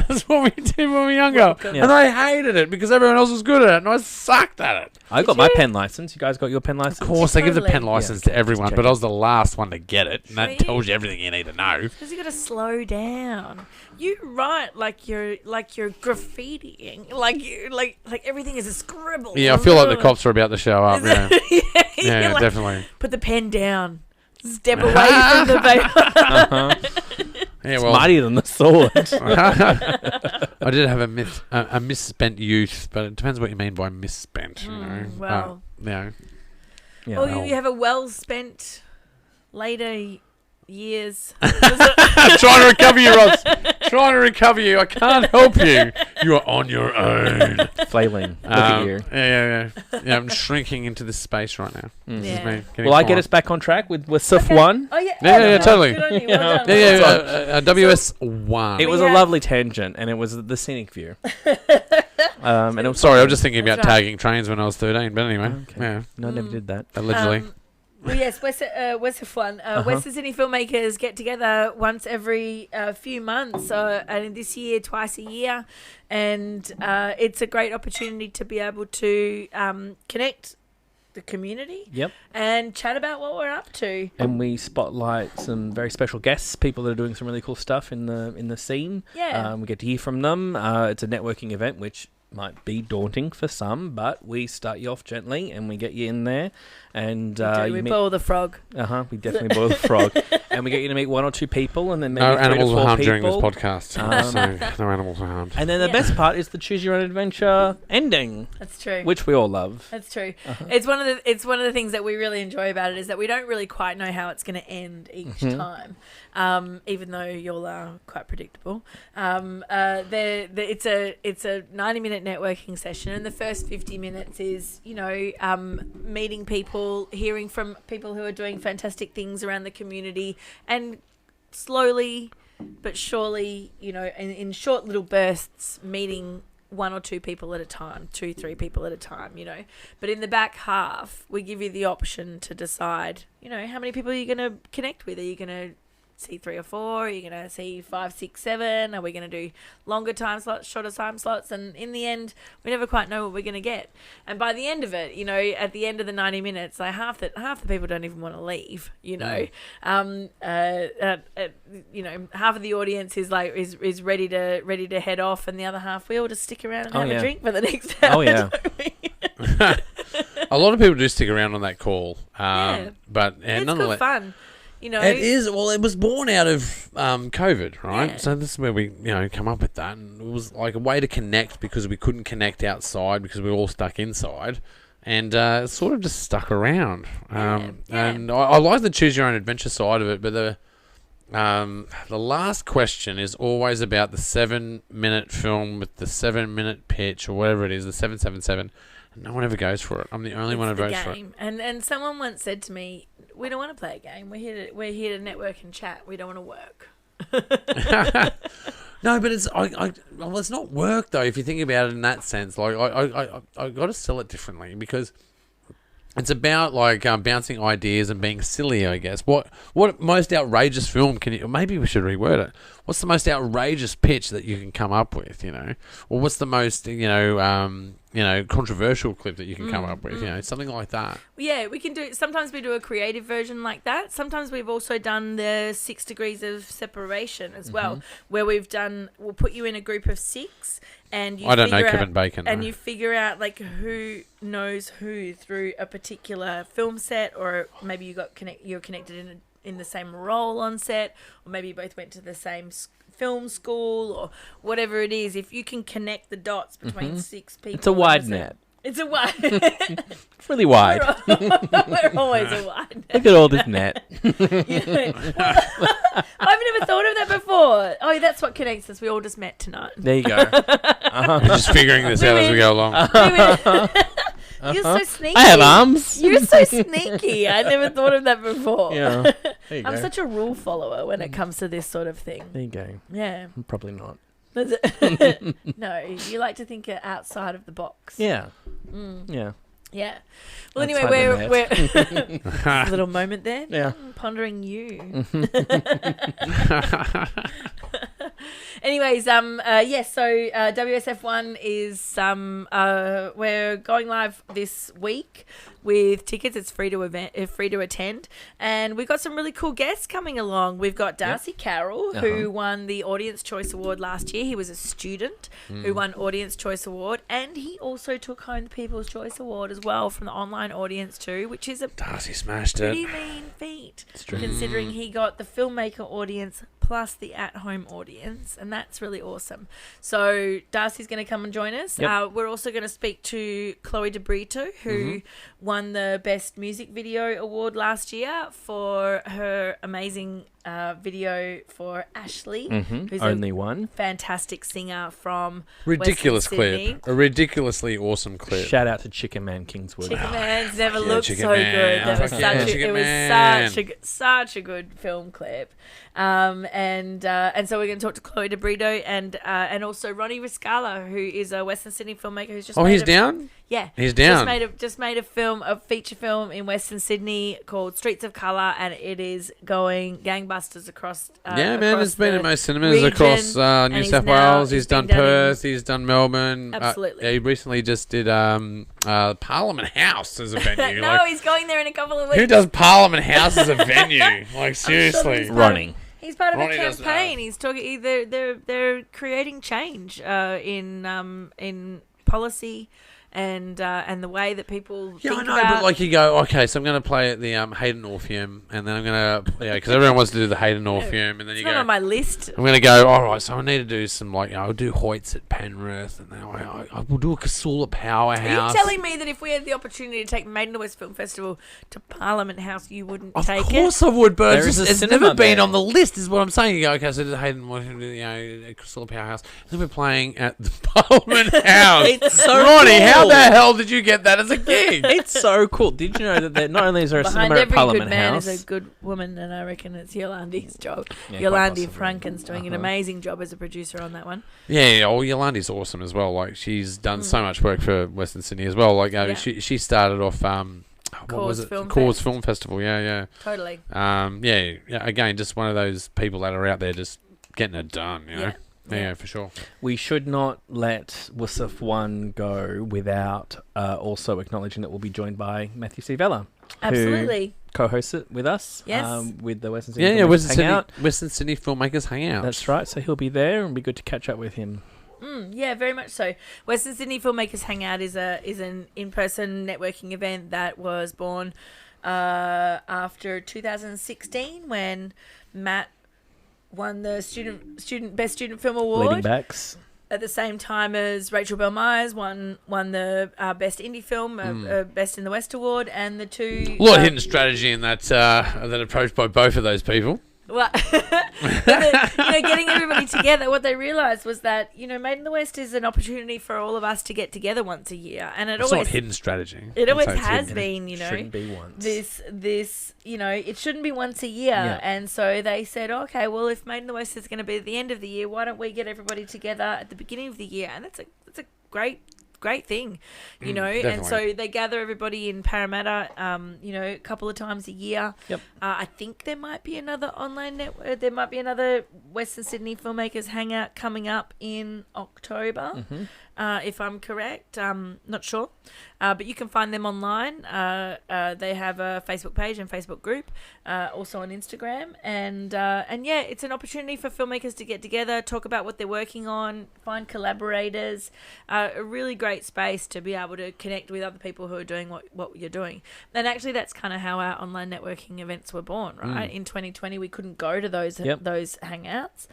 Speaker 1: That's what we did when we were younger,
Speaker 3: Yeah.
Speaker 1: and I hated it because everyone else was good at it, and I sucked at it.
Speaker 3: I got my pen license. You guys got your pen license?
Speaker 1: Of course, they give the pen
Speaker 2: Totally.
Speaker 1: license
Speaker 3: Yeah,
Speaker 1: to everyone,
Speaker 3: just
Speaker 1: but I was the last one to get it, and that
Speaker 2: Sweet.
Speaker 1: tells you everything you need to know.
Speaker 2: Because you got to slow down. You write like you're graffitiing, like everything is a scribble.
Speaker 1: Yeah, I feel like the cops are about to show up. Yeah,
Speaker 2: yeah,
Speaker 1: yeah,
Speaker 2: like,
Speaker 1: definitely.
Speaker 2: put the pen down. Step away from the paper.
Speaker 3: Uh-huh.
Speaker 1: Yeah,
Speaker 3: It's
Speaker 1: well,
Speaker 3: mightier than the sword.
Speaker 1: I did have a misspent youth, but it depends what you mean by misspent. You know,
Speaker 2: well.
Speaker 1: yeah.
Speaker 3: Yeah,
Speaker 2: Or
Speaker 3: well,
Speaker 2: you have a well-spent later years.
Speaker 1: Trying to recover you, Ross. Trying to recover you. I can't help you. You are on your own.
Speaker 3: flailing. Look at you.
Speaker 1: Yeah. I'm shrinking into this space right now.
Speaker 3: Mm.
Speaker 1: This is
Speaker 2: Yeah.
Speaker 1: me getting
Speaker 3: Will I get
Speaker 1: fine.
Speaker 3: us back on track with SIF
Speaker 2: Okay.
Speaker 3: 1?
Speaker 2: Oh yeah.
Speaker 1: Yeah, totally.
Speaker 2: Good on you. Well done.
Speaker 1: Yeah. WS1.
Speaker 3: It was
Speaker 2: Yeah.
Speaker 3: a lovely tangent, and it was the scenic view. And it was
Speaker 1: Sorry, I was just thinking about
Speaker 2: That's right.
Speaker 1: tagging trains when I was 13, but anyway.
Speaker 3: Okay.
Speaker 1: Yeah,
Speaker 3: No, I never did that.
Speaker 1: allegedly.
Speaker 2: Well, yes, West F1. Western Sydney filmmakers get together once every few months, and this year twice a year, and it's a great opportunity to be able to connect the community
Speaker 3: Yep.
Speaker 2: and chat about what we're up to.
Speaker 3: And we spotlight some very special guests, people that are doing some really cool stuff in the scene.
Speaker 2: Yeah.
Speaker 3: We get to hear from them. It's a networking event, which might be daunting for some, but we start you off gently and we get you in there. And
Speaker 2: We boil the frog.
Speaker 3: we definitely boil the frog, and we get you to meet one or two people, and then maybe
Speaker 1: No
Speaker 3: 3 to
Speaker 1: animals
Speaker 3: 4
Speaker 1: were harmed
Speaker 3: people.
Speaker 1: during this podcast. So no animals were harmed.
Speaker 3: And then the
Speaker 2: Yeah.
Speaker 3: best part is the choose your own adventure ending,
Speaker 2: That's true.
Speaker 3: which we all love.
Speaker 2: That's true. It's one of the things that we really enjoy about it is that we don't really quite know how it's going to end each time, even though y'all are quite predictable. It's a 90-minute networking session, and the first 50 minutes is meeting people, hearing from people who are doing fantastic things around the community, and slowly but surely, in short little bursts, meeting 1 or 2 people at a time, 2-3 people at a time, But in the back half, we give you the option to decide, how many people are you going to connect with? Are you going to see 3 or 4? Are you going to see 5, 6, 7? Are we going to do longer time slots, shorter time slots? And in the end, we never quite know what we're going to get. And by the end of it, at the end of the 90 minutes, like half the people don't even want to leave. Half of the audience is ready to head off, and the other half we all just stick around and have a drink for the next hour.
Speaker 3: Oh yeah.
Speaker 1: A lot of people do stick around on that call,
Speaker 2: Yeah.
Speaker 1: but
Speaker 2: It's
Speaker 1: nonetheless,
Speaker 2: good fun.
Speaker 1: it is. Well, it was born out of COVID, right?
Speaker 2: Yeah.
Speaker 1: So this is where we, come up with that, and it was like a way to connect because we couldn't connect outside because we were all stuck inside, and it sort of just stuck around.
Speaker 2: Yeah.
Speaker 1: And I like the choose your own adventure side of it, but the last question is always about the 7-minute film with the 7-minute pitch or whatever it is, the 777. No one ever goes for it. I'm the only one who votes for it.
Speaker 2: And someone once said to me, "We don't want to play a game. We're here to network and chat. We don't want to work."
Speaker 1: No, but it's it's not work though. If you think about it in that sense, like I got to sell it differently because it's about bouncing ideas and being silly. I guess what most outrageous film can you? Maybe we should reword it. What's the most outrageous pitch that you can come up with? Or what's the most controversial clip that you can come up with? Something like that.
Speaker 2: Yeah, we can do. Sometimes we do a creative version like that. Sometimes we've also done the 6 degrees of separation as well, where we'll put you in a group of 6, and you.
Speaker 1: I don't know
Speaker 2: figure
Speaker 1: Kevin
Speaker 2: out,
Speaker 1: Bacon.
Speaker 2: and
Speaker 1: though.
Speaker 2: you figure out who knows who through a particular film set, or maybe you're connected in the same role on set, or maybe you both went to the same film school, or whatever it is. If you can connect the dots between 6 people,
Speaker 3: It's a wide net.
Speaker 2: It's a wide.
Speaker 3: It's really wide.
Speaker 2: We're always a wide net.
Speaker 3: Look at all this net.
Speaker 2: I've never thought of that before. Oh, that's what connects us. We all just met tonight.
Speaker 3: There you go.
Speaker 1: We're just figuring this out as we go along.
Speaker 2: You're so sneaky.
Speaker 3: I have arms.
Speaker 2: You're so sneaky. I never thought of that before.
Speaker 3: Yeah. There you
Speaker 2: I'm
Speaker 3: go.
Speaker 2: such a rule follower when it comes to this sort of thing.
Speaker 3: There you go.
Speaker 2: Yeah.
Speaker 3: Probably not.
Speaker 2: No, you like to think outside of the box.
Speaker 3: Yeah.
Speaker 2: Mm.
Speaker 3: Yeah.
Speaker 2: Yeah. Well,
Speaker 3: Outside
Speaker 2: anyway,
Speaker 3: the
Speaker 2: we're a little moment there.
Speaker 3: Yeah.
Speaker 2: Pondering you. Anyways, yeah. So WSF1 is we're going live this week with tickets. It's free to attend, and we've got some really cool guests coming along. We've got Darcy Carroll, who won the Audience Choice Award last year. He was a student who won Audience Choice Award, and he also took home the People's Choice Award as well from the online audience too, which is a
Speaker 1: Darcy smashed
Speaker 2: pretty
Speaker 1: it.
Speaker 2: mean feat,
Speaker 3: It's true.
Speaker 2: considering he got the filmmaker audience plus the at-home audience, and that's really awesome. So Darcy's going to come and join us.
Speaker 3: Yep.
Speaker 2: We're also going to speak to Chloe DeBrito, who won the Best Music Video Award last year for her amazing video for Ashley, who's
Speaker 3: Only
Speaker 2: a
Speaker 3: one.
Speaker 2: fantastic singer from
Speaker 1: Ridiculous
Speaker 2: Western
Speaker 1: clip.
Speaker 2: Sydney.
Speaker 1: A ridiculously awesome clip.
Speaker 3: Shout out to Chicken Man Kingswood.
Speaker 2: Chicken Man's never
Speaker 1: yeah,
Speaker 2: looked
Speaker 1: Chicken
Speaker 2: so
Speaker 1: Man.
Speaker 2: good. That was
Speaker 1: Fuck yeah,
Speaker 2: such a,
Speaker 1: Chicken
Speaker 2: it was
Speaker 1: Man.
Speaker 2: such a good film clip. And so we're going to talk to Chloe DeBrito and also Ronnie Riscala, who is a Western Sydney filmmaker who's just
Speaker 1: He's down?
Speaker 2: Yeah,
Speaker 1: He's down.
Speaker 2: Just made a feature film in Western Sydney called Streets of Colour, and it is going gangbusters across.
Speaker 1: Yeah, man,
Speaker 2: across
Speaker 1: it's been
Speaker 2: the
Speaker 1: in most cinemas
Speaker 2: region,
Speaker 1: across
Speaker 2: and
Speaker 1: New
Speaker 2: he's
Speaker 1: South
Speaker 2: now-
Speaker 1: Wales. He's
Speaker 2: been
Speaker 1: done
Speaker 2: down in-
Speaker 1: Perth. He's done Melbourne.
Speaker 2: Absolutely.
Speaker 1: Yeah, he recently just did Parliament House as a venue.
Speaker 2: No, he's going there in a couple of weeks.
Speaker 1: who does Parliament House as a venue? Like, seriously.
Speaker 2: he's
Speaker 3: Ronnie.
Speaker 2: He's part of
Speaker 1: Ronnie
Speaker 2: a
Speaker 1: does
Speaker 2: campaign. He's talking. They're creating change in policy and the way that people
Speaker 1: Yeah, I
Speaker 2: think
Speaker 1: know,
Speaker 2: about.
Speaker 1: but like you go, okay, so I'm going to play at the Hayden Orpheum, and then I'm going to, because everyone wants to do the Hayden Orpheum, and then
Speaker 2: it's
Speaker 1: you
Speaker 2: not
Speaker 1: go,
Speaker 2: on my list.
Speaker 1: I'm going to go, all right, so I need to do some, like, I'll do Hoyts at Penrith, and then I will do a Casula Powerhouse.
Speaker 2: Are you telling me that if we had the opportunity to take Maiden West Film Festival to Parliament House, you wouldn't
Speaker 1: Of
Speaker 2: take
Speaker 1: course I would, but
Speaker 3: There is a
Speaker 1: it's
Speaker 3: cinema
Speaker 1: never been
Speaker 3: there.
Speaker 1: on the list, is what I'm saying. You go, okay, so the Hayden, Casula Powerhouse, and then we're playing at the Parliament House.
Speaker 3: It's so
Speaker 1: Ronnie, how
Speaker 3: cool.
Speaker 1: the hell did you get that as a gig?
Speaker 3: It's so cool. Did you know that not only is there a
Speaker 2: Behind
Speaker 3: cinema at
Speaker 2: every
Speaker 3: Parliament
Speaker 2: good man
Speaker 3: House?
Speaker 2: is a good woman, and I reckon it's Yolandi's job.
Speaker 3: Yeah, quite
Speaker 2: Yolandi
Speaker 3: possibly.
Speaker 2: Franken's doing an amazing job as a producer on that one.
Speaker 1: Yeah, Yolandi's awesome as well. Like, she's done so much work for Western Sydney as well. Like,
Speaker 2: Yeah.
Speaker 1: she started off what was it? Cause Film Festival. Yeah.
Speaker 2: Totally.
Speaker 1: Yeah. Again, just one of those people that are out there just getting it done. You know. Yeah, for sure.
Speaker 3: We should not let WSF 1 go without also acknowledging that we'll be joined by Matthew C. Vella,
Speaker 2: Absolutely.
Speaker 3: who co-hosts it with us.
Speaker 2: Yes.
Speaker 3: With the Western Sydney
Speaker 1: Yeah,
Speaker 3: Filmmakers Hangout.
Speaker 1: Western Sydney Filmmakers Hangout.
Speaker 3: That's right. So he'll be there, and it'll be good to catch up with him.
Speaker 2: Yeah, very much so. Western Sydney Filmmakers Hangout is an in-person networking event that was born after 2016 when Matt won the Best Student Film
Speaker 3: Bleeding
Speaker 2: Award
Speaker 3: backs.
Speaker 2: at the same time as Rachel Bell Myers won the Best Indie Film, Best in the West Award, and the two.
Speaker 1: A lot of hidden strategy in that approach by both of those people.
Speaker 2: Well, getting everybody together, what they realised was that, Made in the West is an opportunity for all of us to get together once a year. And
Speaker 1: It's not hidden strategy.
Speaker 2: It always
Speaker 1: I'd say it's
Speaker 2: has
Speaker 1: hidden.
Speaker 2: been,
Speaker 3: Shouldn't be once.
Speaker 2: this, it shouldn't be once a year.
Speaker 3: Yeah.
Speaker 2: And so they said, okay, well, if Made in the West is going to be at the end of the year, why don't we get everybody together at the beginning of the year? And that's a great thing, and
Speaker 1: definitely.
Speaker 2: so they gather everybody in Parramatta, a couple of times a year.
Speaker 3: Yep.
Speaker 2: I think there might be another online network. There might be another Western Sydney Filmmakers Hangout coming up in October. if I'm correct. Not sure. But you can find them online. They have a Facebook page and Facebook group, also on Instagram. And yeah, it's an opportunity for filmmakers to get together, talk about what they're working on, find collaborators. A really great space to be able to connect with other people who are doing what you're doing. And actually, that's kind of how our online networking events were born, right? In 2020, we couldn't go to those hangouts.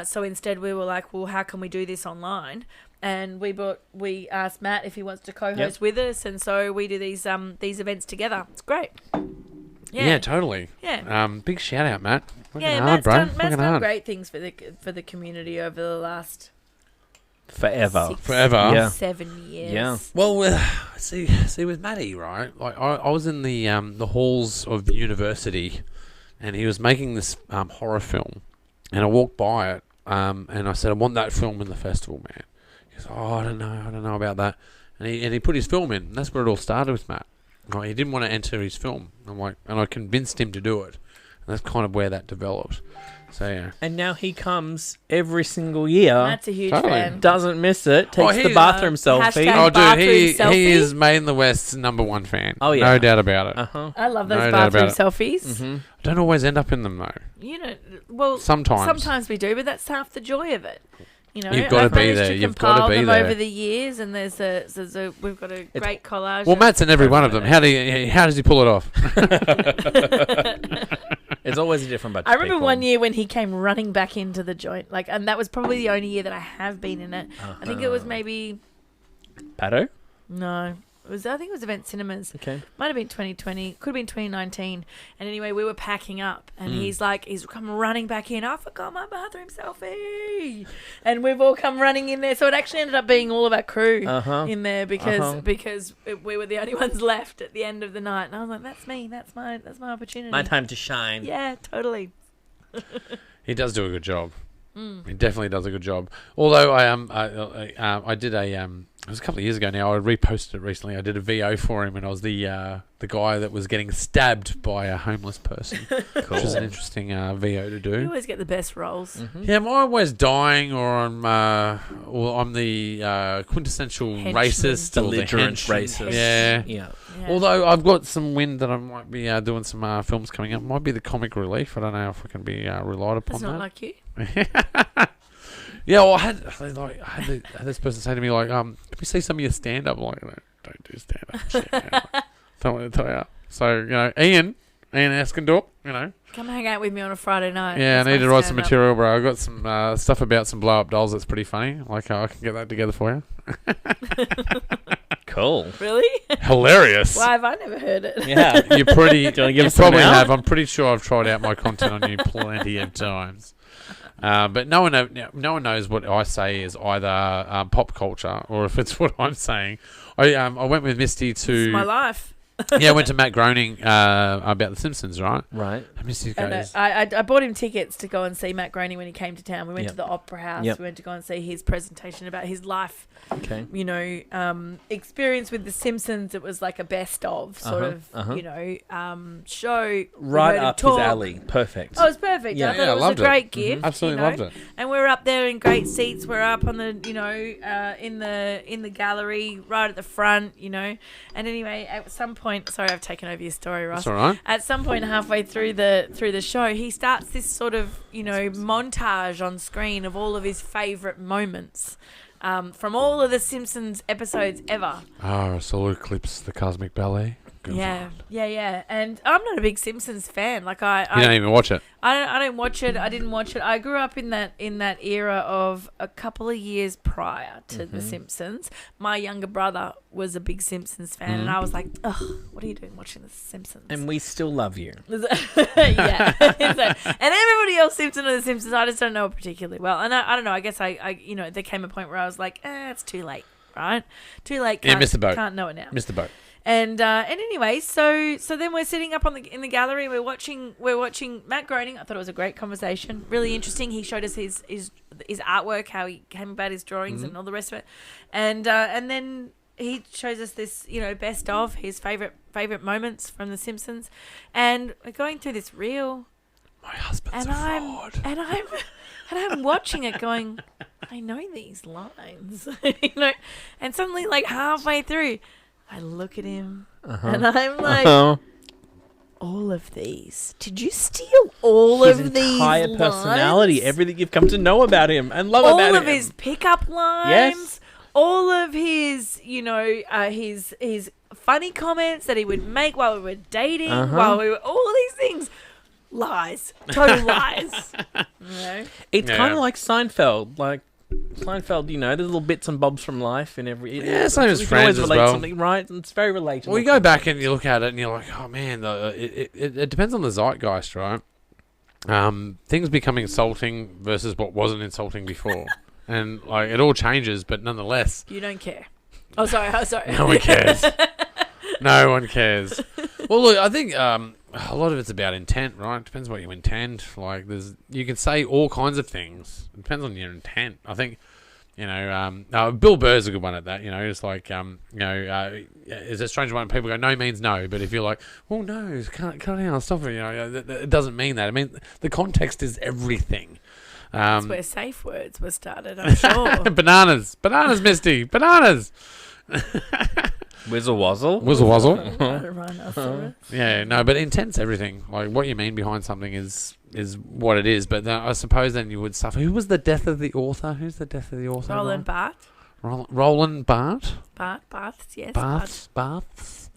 Speaker 2: So instead, we were like, well, how can we do this online? And we asked Matt if he wants to co-host with us, and so we do these events together. It's great.
Speaker 1: Yeah, totally.
Speaker 2: Yeah.
Speaker 1: Big shout out, Matt.
Speaker 2: Matt's done great things for the community over the last
Speaker 3: forever.
Speaker 2: 7 years.
Speaker 3: Yeah.
Speaker 1: Well, see, with Matty, right? Like I was in the halls of the university, and he was making this horror film, and I walked by it, and I said, I want that film in the festival, man. He goes, oh, I don't know about that. And he put his film in. And that's where it all started with Matt. Like, he didn't want to enter his film. And I convinced him to do it. And that's kind of where that developed. So, yeah.
Speaker 3: And now he comes every single year.
Speaker 2: Matt's a huge fan.
Speaker 3: Doesn't miss it. Takes the bathroom selfie.
Speaker 1: Oh, dude, he is Made in the West's #1 fan. Oh, yeah. No doubt about it.
Speaker 3: Uh-huh.
Speaker 2: I love those bathroom selfies.
Speaker 1: Mm-hmm. I don't always end up in them, though.
Speaker 2: You know, well, sometimes we do, but that's half the joy of it. You know,
Speaker 1: you've got to be there. You've got to be there
Speaker 2: over the years, and we've got a great collage.
Speaker 1: Well, Matt's in every one of them. How does he pull it off?
Speaker 3: It's always a different bunch.
Speaker 2: I remember one year when he came running back into the joint, and that was probably the only year that I have been in it. I think it was maybe
Speaker 3: Pato.
Speaker 2: No. I think it was Event Cinemas.
Speaker 3: Okay.
Speaker 2: Might have been 2020. Could have been 2019. And anyway, we were packing up. And he's come running back in. I forgot my bathroom selfie. And we've all come running in there. So it actually ended up being all of our crew in there because we were the only ones left at the end of the night. And I was like, that's me. That's my opportunity.
Speaker 3: My time to shine.
Speaker 2: Yeah, totally.
Speaker 1: He does do a good job. He definitely does a good job. Although I did it was a couple of years ago now. I reposted it recently. I did a VO for him, and I was the guy that was getting stabbed by a homeless person, which is an interesting VO to do.
Speaker 2: You always get the best roles.
Speaker 1: Mm-hmm. Yeah, am I always dying, or I'm the quintessential racist,
Speaker 3: belligerent racist?
Speaker 1: Yeah. Although I've got some wind that I might be doing some films coming up. Might be the comic relief. I don't know if I can be relied upon.
Speaker 2: That's not like you.
Speaker 1: Yeah, well, I had this person say to me, like, can we see some of your stand-up? I'm like, don't do stand-up shit, man. Don't want to tell you. So, you know, Ian Askendorp, you know.
Speaker 2: Come hang out with me on a Friday night.
Speaker 1: Yeah, I need to write some material, bro. I got some stuff about some blow-up dolls that's pretty funny. Like, I can get that together for you.
Speaker 3: Cool.
Speaker 2: Really?
Speaker 1: Hilarious.
Speaker 2: Why have I never heard it?
Speaker 3: Yeah.
Speaker 1: You probably
Speaker 3: have.
Speaker 1: I'm pretty sure I've tried out my content on you plenty of times. But no one knows what I say is either pop culture or if it's what I'm saying. I went with Misty to...
Speaker 2: It's my life.
Speaker 1: Yeah, I went to Matt Groening about The Simpsons, right?
Speaker 3: Right.
Speaker 1: And Misty goes...
Speaker 2: I bought him tickets to go and see Matt Groening when he came to town. We went to the Opera House.
Speaker 3: Yep.
Speaker 2: We went to go and see his presentation about his life.
Speaker 3: Okay.
Speaker 2: You know, experience with The Simpsons. It was like a best of sort of, you know, show.
Speaker 3: Right up his alley. Perfect.
Speaker 2: Oh, it was perfect.
Speaker 1: Yeah,
Speaker 2: I thought it was a great gift.
Speaker 1: Mm-hmm. Absolutely loved it.
Speaker 2: And we're up there in great seats. We're up on the, you know, in the gallery right at the front, you know. And anyway, at some point, sorry, I've taken over your story, Ross.
Speaker 1: That's all right.
Speaker 2: At some point halfway through the show, he starts this sort of, you know, montage on screen of all of his favourite moments. From all of the Simpsons episodes ever.
Speaker 1: Oh, Solar Eclipse, the Cosmic Ballet. Good
Speaker 2: Yeah. And I'm not a big Simpsons fan. Like I
Speaker 1: don't even watch it.
Speaker 2: I don't watch it. I didn't watch it. I grew up in that era of a couple of years prior to The Simpsons. My younger brother was a big Simpsons fan, and I was like, ugh, what are you doing watching The Simpsons?
Speaker 3: And we still love you.
Speaker 2: Yeah. And everybody else seems to know The Simpsons. I just don't know it particularly well. And I don't know. I guess I you know, there came a point where I was like, it's too late, right? Too late.
Speaker 1: Missed the boat.
Speaker 2: Can't know it now.
Speaker 1: Missed the boat.
Speaker 2: And anyway, so then we're sitting up in the gallery. We're watching Matt Groening. I thought it was a great conversation, really interesting. He showed us his artwork, how he came about his drawings and all the rest of it, and then he shows us this, you know, best of his favorite moments from The Simpsons, and we're going through this reel.
Speaker 1: My husband's a fraud.
Speaker 2: And I'm watching it, going, I know these lines, and suddenly, like halfway through, I look at him and I'm like, all of these. Did you steal all
Speaker 3: His
Speaker 2: of these
Speaker 3: entire
Speaker 2: lines?
Speaker 3: personality, everything you've come to know about him and love
Speaker 2: all
Speaker 3: about him.
Speaker 2: of his pickup lines.
Speaker 3: Yes.
Speaker 2: All of his, his funny comments that he would make while we were dating, while we were all of these things. Lies. Total lies.
Speaker 3: It's kind of like Seinfeld. Like Seinfeld, there's little bits and bobs from life in every.
Speaker 1: Same as
Speaker 3: you can
Speaker 1: Friends
Speaker 3: always
Speaker 1: as
Speaker 3: relate
Speaker 1: well.
Speaker 3: something, right? It's very relatable.
Speaker 1: Well, you go back and you look at it and you're like, oh man, it depends on the zeitgeist, right? Things become insulting versus what wasn't insulting before, and like it all changes, but nonetheless,
Speaker 2: You don't care. Oh, sorry.
Speaker 1: no one cares. No one cares. Well, look, I think a lot of it's about intent, right? It depends what you intend. Like, you can say all kinds of things. It depends on your intent. I think, Bill Burr's a good one at that. It's like, is it strange when people go, no means no. But if you're like, well, no, cut it out, stop it. It doesn't mean that. I mean, the context is everything.
Speaker 2: That's where safe words were started, I'm sure.
Speaker 1: Bananas, Misty, bananas.
Speaker 3: Whizzle wazzle.
Speaker 1: Whizzle wazzle.
Speaker 2: Rhinoceros.
Speaker 1: Yeah, no, but intent's everything. Like, what you mean behind something is what it is. But I suppose then you would suffer. Who was the death of the author? Who's the death of the author?
Speaker 2: Roland Barthes.
Speaker 1: Roland Barthes?
Speaker 2: Barthes, yes.
Speaker 1: Barthes? Barthes.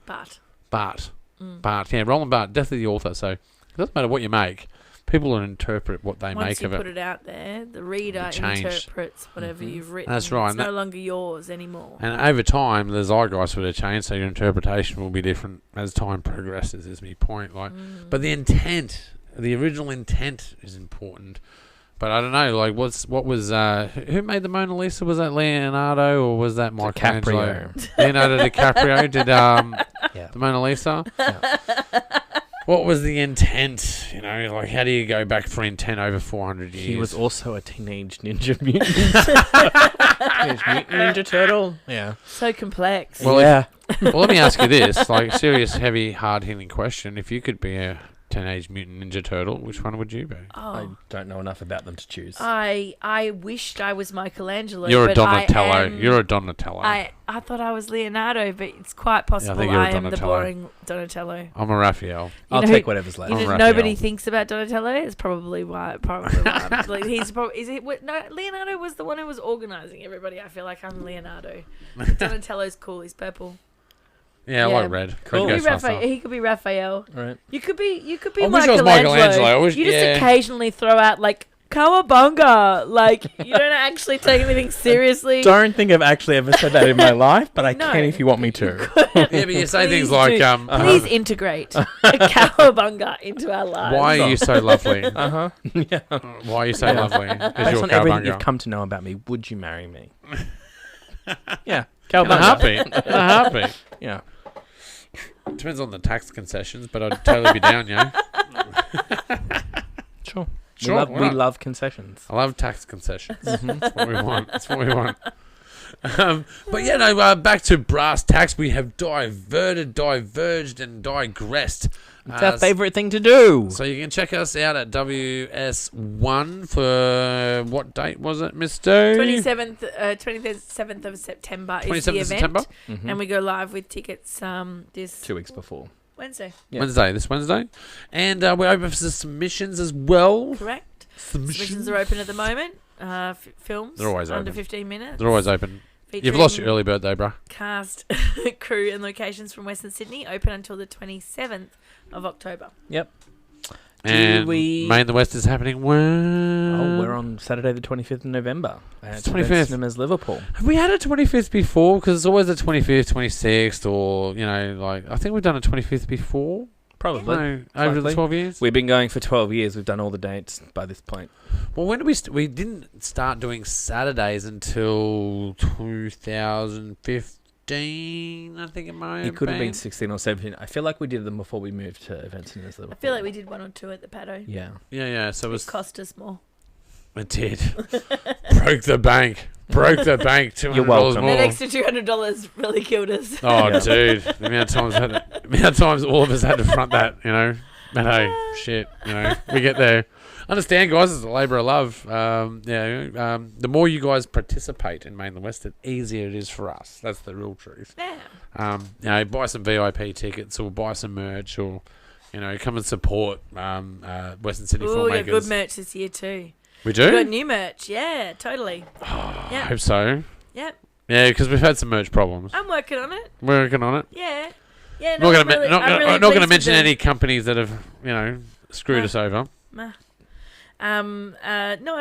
Speaker 1: Yeah, Roland Barthes, death of the author. So it doesn't matter what you make. People will interpret what they make of it.
Speaker 2: Once you put it out there, the reader interprets whatever you've written.
Speaker 1: That's right.
Speaker 2: It's no longer yours anymore.
Speaker 1: And over time, the zeitgeist would have changed, so your interpretation will be different as time progresses, is my point. But the intent, the original intent is important. But I don't know, like, what was, who made the Mona Lisa? Was that Leonardo or was that Michelangelo? Leonardo DiCaprio did the Mona Lisa? Yeah. What was the intent? Like, how do you go back for intent over 400 years?
Speaker 3: He was also a teenage ninja mutant. Ninja turtle. Yeah.
Speaker 2: So complex.
Speaker 1: Well, well, let me ask you this, like, serious, heavy, hard-hitting question. If you could be a Teenage Mutant Ninja Turtle, which one would you be?
Speaker 3: I don't know enough about them to choose.
Speaker 2: I wished I was Michelangelo.
Speaker 1: You're a Donatello. You're a Donatello.
Speaker 2: I thought I was Leonardo, but it's quite possible I am the boring Donatello.
Speaker 1: I'm a Raphael.
Speaker 3: I'll take whatever's left.
Speaker 2: Nobody thinks about Donatello. It's probably why. Like, Leonardo was the one who was organising everybody. I feel like I'm Leonardo. Donatello's cool. He's purple.
Speaker 1: Yeah, I like red.
Speaker 3: Cool.
Speaker 2: He could be Raphael.
Speaker 3: Right.
Speaker 2: You could be
Speaker 1: I wish I was Michelangelo.
Speaker 2: You just occasionally throw out like cowabunga. Like, you don't actually take anything seriously.
Speaker 3: Don't think I've actually ever said that in my life, but I can if you want me to.
Speaker 1: Yeah, but you say things like,
Speaker 2: please integrate a cowabunga into our lives.
Speaker 1: Why are you so lovely?
Speaker 3: Yeah.
Speaker 1: Why are you so lovely?
Speaker 3: Based on everything you've come to know about me, would you marry me? Yeah.
Speaker 1: Cowabunga. In a heartbeat.
Speaker 3: Yeah.
Speaker 1: Depends on the tax concessions, but I'd totally be down,
Speaker 3: Sure.
Speaker 1: We
Speaker 3: love concessions.
Speaker 1: I love tax concessions. That's what we want. That's what we want. But yeah, no, back to brass tacks. We have diverged, and digressed.
Speaker 3: It's our favourite thing to do.
Speaker 1: So you can check us out at WS1 for what date was it, Mr.
Speaker 2: 27th of September is the event.
Speaker 1: September?
Speaker 2: And we go live with tickets this
Speaker 3: 2 weeks before.
Speaker 2: Wednesday.
Speaker 1: Yeah. This Wednesday. And we're open for submissions as well.
Speaker 2: Correct. Submissions are open at the moment. Films.
Speaker 1: They're always
Speaker 2: under
Speaker 1: open.
Speaker 2: 15 minutes.
Speaker 1: They're always open. You've lost your early birthday, bro.
Speaker 2: Cast, crew and locations from Western Sydney open until the 27th of October.
Speaker 3: Yep.
Speaker 1: And Main the West is happening when?
Speaker 3: We're on Saturday the 25th of November. At
Speaker 1: 25th.
Speaker 3: Cinemas Liverpool.
Speaker 1: Have we had a 25th before? Because it's always the 25th, 26th, or, I think we've done a 25th before.
Speaker 3: Probably.
Speaker 1: No, over the 12 years?
Speaker 3: We've been going for 12 years. We've done all the dates by this point.
Speaker 1: Well, when did we didn't start doing Saturdays until 2015, I think it might have been.
Speaker 3: It could have been 16 or 17. I feel like we did them before we moved to Events in Liverpool.
Speaker 2: I feel like we did 1 or 2 at the Paddo.
Speaker 3: Yeah.
Speaker 1: Yeah. So
Speaker 2: it cost us more.
Speaker 1: It did. Broke the bank. $200 more.
Speaker 2: That extra $200 really killed us.
Speaker 1: Oh, dude. The amount of times all of us had to front that, But hey, shit, we get there. understand, guys. It's a labour of love. The more you guys participate in Main and West, the easier it is for us. That's the real truth.
Speaker 2: Yeah.
Speaker 1: Buy some VIP tickets or buy some merch or, come and support Western Sydney
Speaker 2: Oh,
Speaker 1: filmmakers.
Speaker 2: yeah, good merch this year too.
Speaker 1: We do?
Speaker 2: We got new merch. Yeah, totally.
Speaker 1: I hope so.
Speaker 2: Yep.
Speaker 1: Yeah, because we've had some merch problems.
Speaker 2: I'm working on it.
Speaker 1: We're working on it.
Speaker 2: Yeah. Yeah.
Speaker 1: I'm not going to
Speaker 2: pleased
Speaker 1: mention
Speaker 2: with
Speaker 1: any companies that have, screwed us over.
Speaker 2: No, I'm